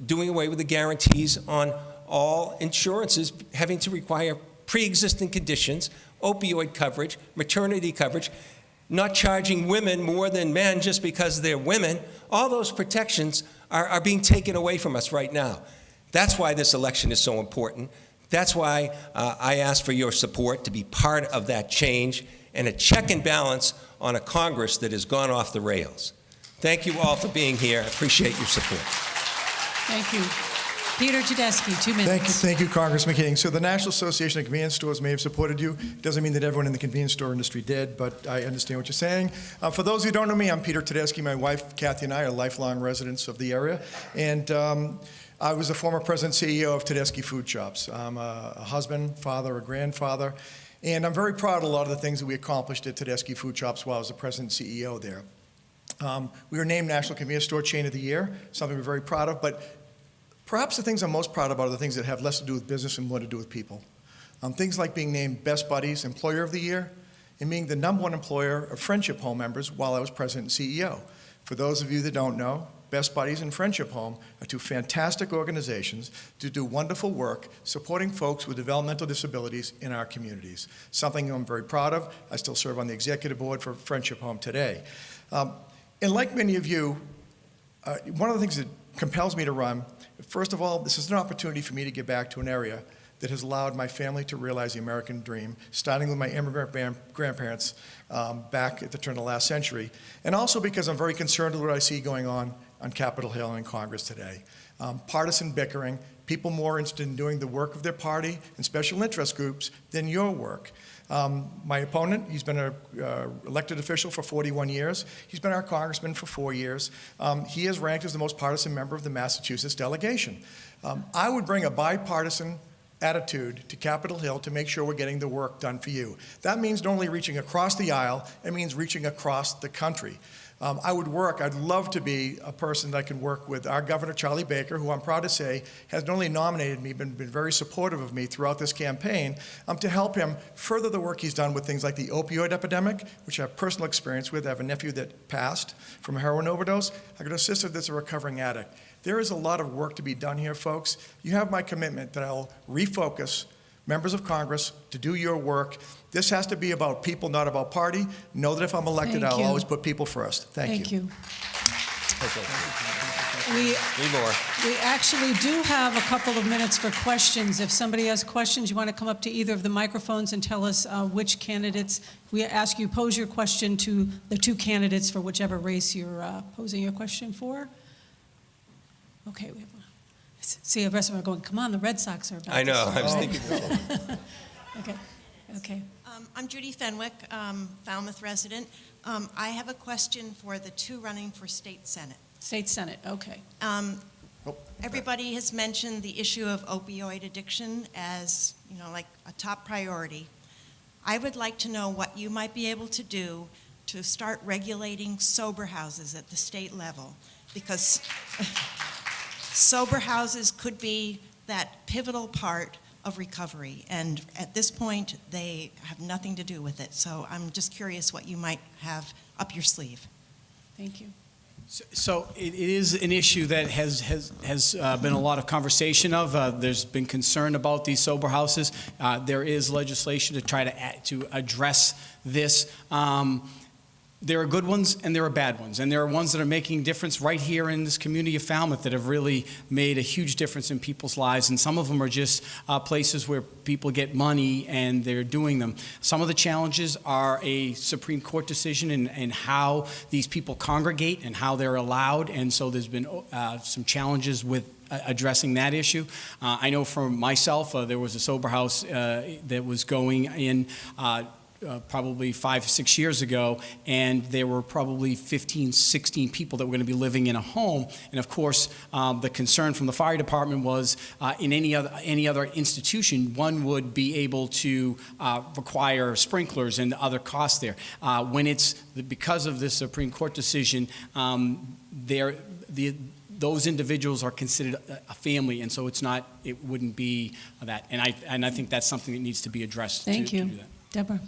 doing away with the guarantees on all insurances having to require pre-existing conditions, opioid coverage, maternity coverage, not charging women more than men just because they're women. All those protections are being taken away from us right now. That's why this election is so important. That's why I ask for your support to be part of that change and a check and balance on a Congress that has gone off the rails. Thank you all for being here. I appreciate your support. Thank you. Peter Tedeschi, 2 minutes. Thank you, Congressman King. So the National Association of Convenience Stores may have supported you. It doesn't mean that everyone in the convenience store industry did, but I understand what you're saying. For those who don't know me, I'm Peter Tedeschi. My wife, Kathy, and I are lifelong residents of the area. And I was the former president and CEO of Tedeschi Food Shops. I'm a husband, father, a grandfather. And I'm very proud of a lot of the things that we accomplished at Tedeschi Food Shops while I was the president and CEO there. We were named National Convenience Store Chain of the Year, something we're very proud of. But perhaps the things I'm most proud about are the things that have less to do with business and more to do with people. Things like being named Best Buddies Employer of the Year and being the #1 employer of Friendship Home members while I was president and CEO. For those of you that don't know, Best Buddies and Friendship Home are 2 fantastic organizations to do wonderful work supporting folks with developmental disabilities in our communities. Something I'm very proud of. I still serve on the executive board for Friendship Home today. And like many of you, one of the things that compels me to run, first of all, this is an opportunity for me to get back to an area that has allowed my family to realize the American dream, starting with my immigrant grandparents back at the turn of the last century, and also because I'm very concerned with what I see going on Capitol Hill and in Congress today. Partisan bickering, people more interested in doing the work of their party and special interest groups than your work. My opponent, he's been an elected official for 41 years. He's been our congressman for 4 years. He is ranked as the most partisan member of the Massachusetts delegation. I would bring a bipartisan attitude to Capitol Hill to make sure we're getting the work done for you. That means not only reaching across the aisle, it means reaching across the country. I'd love to be a person that I can work with our Governor, Charlie Baker, who I'm proud to say has not only nominated me, but been very supportive of me throughout this campaign, to help him further the work he's done with things like the opioid epidemic, which I have personal experience with. I have a nephew that passed from a heroin overdose. I've got a sister that's a recovering addict. There is a lot of work to be done here, folks. You have my commitment that I'll refocus members of Congress to do your work. This has to be about people, not about party. Know that if I'm elected, I'll always put people first. Thank you. We actually do have a couple of minutes for questions. If somebody has questions, you want to come up to either of the microphones and tell us which candidates. We ask you pose your question to the 2 candidates for whichever race you're posing your question for. Okay, we have one. See, the rest of them are going, come on, the Red Sox are about I know, to I was start. thinking. Okay. I'm Judy Fenwick, Falmouth resident. I have a question for the 2 running for state senate. State Senate, okay. Everybody has mentioned the issue of opioid addiction as, like a top priority. I would like to know what you might be able to do to start regulating sober houses at the state level, because sober houses could be that pivotal part of recovery, and at this point, they have nothing to do with it. So I'm just curious what you might have up your sleeve. Thank you. So it is an issue that has been a lot of conversation of. There's been concern about these sober houses. There is legislation to try to address this. There are good ones and there are bad ones, and there are ones that are making a difference right here in this community of Falmouth that have really made a huge difference in people's lives, and some of them are just places where people get money and they're doing them. Some of the challenges are a Supreme Court decision and how these people congregate and how they're allowed, and so there's been some challenges with addressing that issue. I know for myself, there was a sober house that was going in probably 5-6 years ago, and there were probably 15, 16 people that were going to be living in a home. And of course, the concern from the fire department was in any other institution, one would be able to require sprinklers and other costs there. When it's because of this Supreme Court decision, those individuals are considered a family, and so it wouldn't be that. And I think that's something that needs to be addressed. Thank you. To do that. Deborah.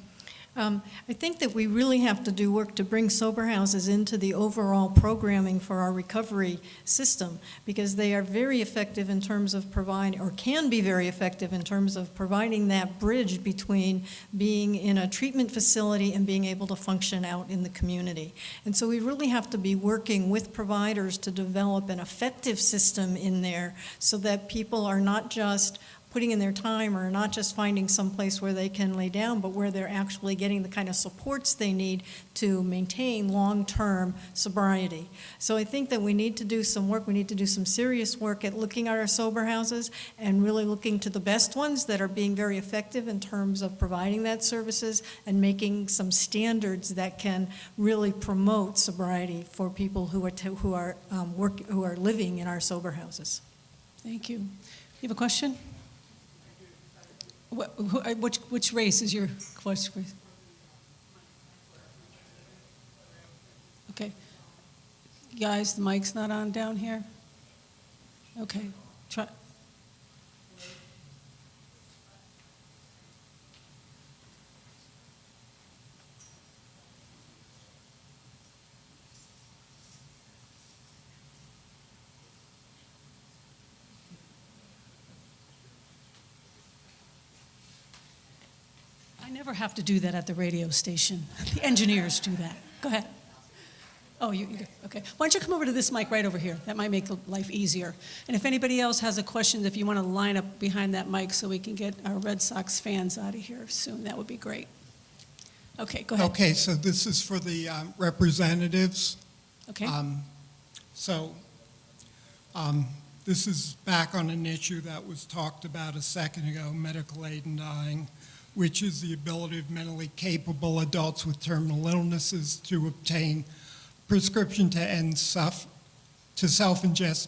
I think that we really have to do work to bring sober houses into the overall programming for our recovery system, because they are very effective in terms of providing, or can be very effective in terms of providing that bridge between being in a treatment facility and being able to function out in the community. And so we really have to be working with providers to develop an effective system in there so that people are not just putting in their time are not just finding some place where they can lay down, but where they're actually getting the kind of supports they need to maintain long-term sobriety. So I think that we need to do some work. We need to do some serious work at looking at our sober houses and really looking to the best ones that are being very effective in terms of providing that services and making some standards that can really promote sobriety for people who are living in our sober houses. Thank you. You have a question? Which race is your question? Okay. Guys, the mic's not on down here? Okay. Try. I never have to do that at the radio station. The engineers do that. Go ahead. Oh, you okay. Why don't you come over to this mic right over here? That might make life easier. And if anybody else has a question, if you want to line up behind that mic so we can get our Red Sox fans out of here soon, that would be great. Okay, go ahead. Okay, so this is for the representatives. Okay. This is back on an issue that was talked about a second ago, medical aid in dying, which is the ability of mentally capable adults with terminal illnesses to obtain prescription to self-ingest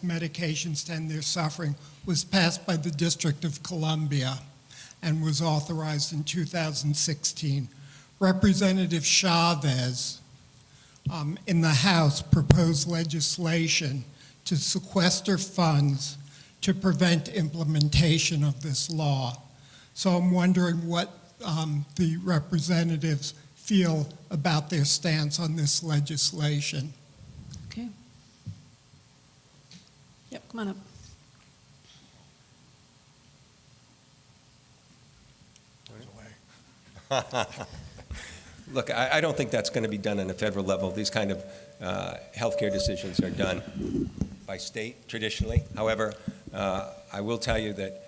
medications to end their suffering, was passed by the District of Columbia and was authorized in 2016. Representative Chavez in the House proposed legislation to sequester funds to prevent implementation of this law. So I'm wondering what the representatives feel about their stance on this legislation. Okay. Yep, come on up. Look, I don't think that's going to be done on a federal level. These kind of healthcare decisions are done by state traditionally. However, I will tell you that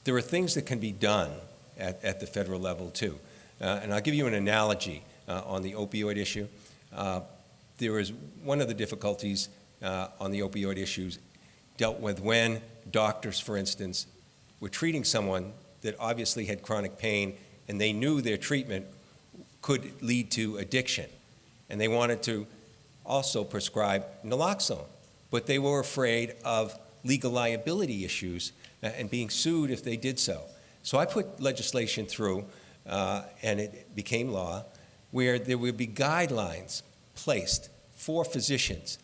there are things that can be done at the federal level too. And I'll give you an analogy on the opioid issue. There is one of the difficulties on the opioid issues dealt with when doctors, for instance, were treating someone that obviously had chronic pain and they knew their treatment could lead to addiction. And they wanted to also prescribe naloxone, but they were afraid of legal liability issues and being sued if they did so. So I put legislation through, and it became law, where there would be guidelines placed for physicians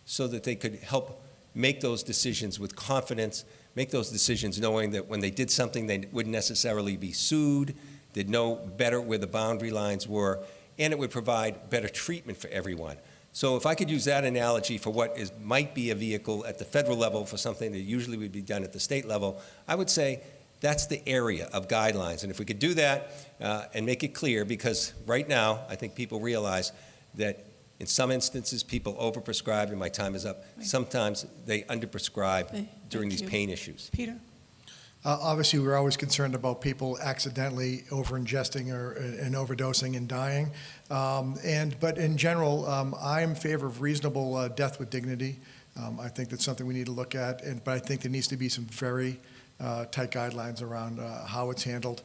so that they could help make those decisions with confidence, make those decisions knowing that when they did something, they wouldn't necessarily be sued, they'd know better where the boundary lines were, and it would provide better treatment for everyone. So if I could use that analogy for what might be a vehicle at the federal level for something that usually would be done at the state level, I would say that's the area of guidelines. And if we could do that and make it clear, because right now I think people realize that in some instances people overprescribe, and my time is up. Right. Sometimes they underprescribe during these pain issues. Peter? Obviously, we're always concerned about people accidentally over-ingesting and overdosing and dying. But in general, I am in favor of reasonable death with dignity. I think that's something we need to look at. But I think there needs to be some very tight guidelines around how it's handled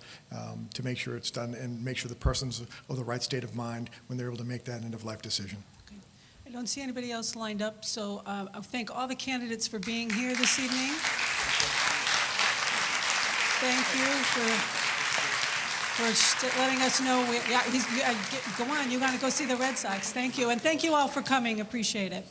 to make sure it's done and make sure the person's of the right state of mind when they're able to make that end-of-life decision. Okay. I don't see anybody else lined up, so I thank all the candidates for being here this evening. Thank you for letting us know. Go on, you got to go see the Red Sox. Thank you. And thank you all for coming. Appreciate it.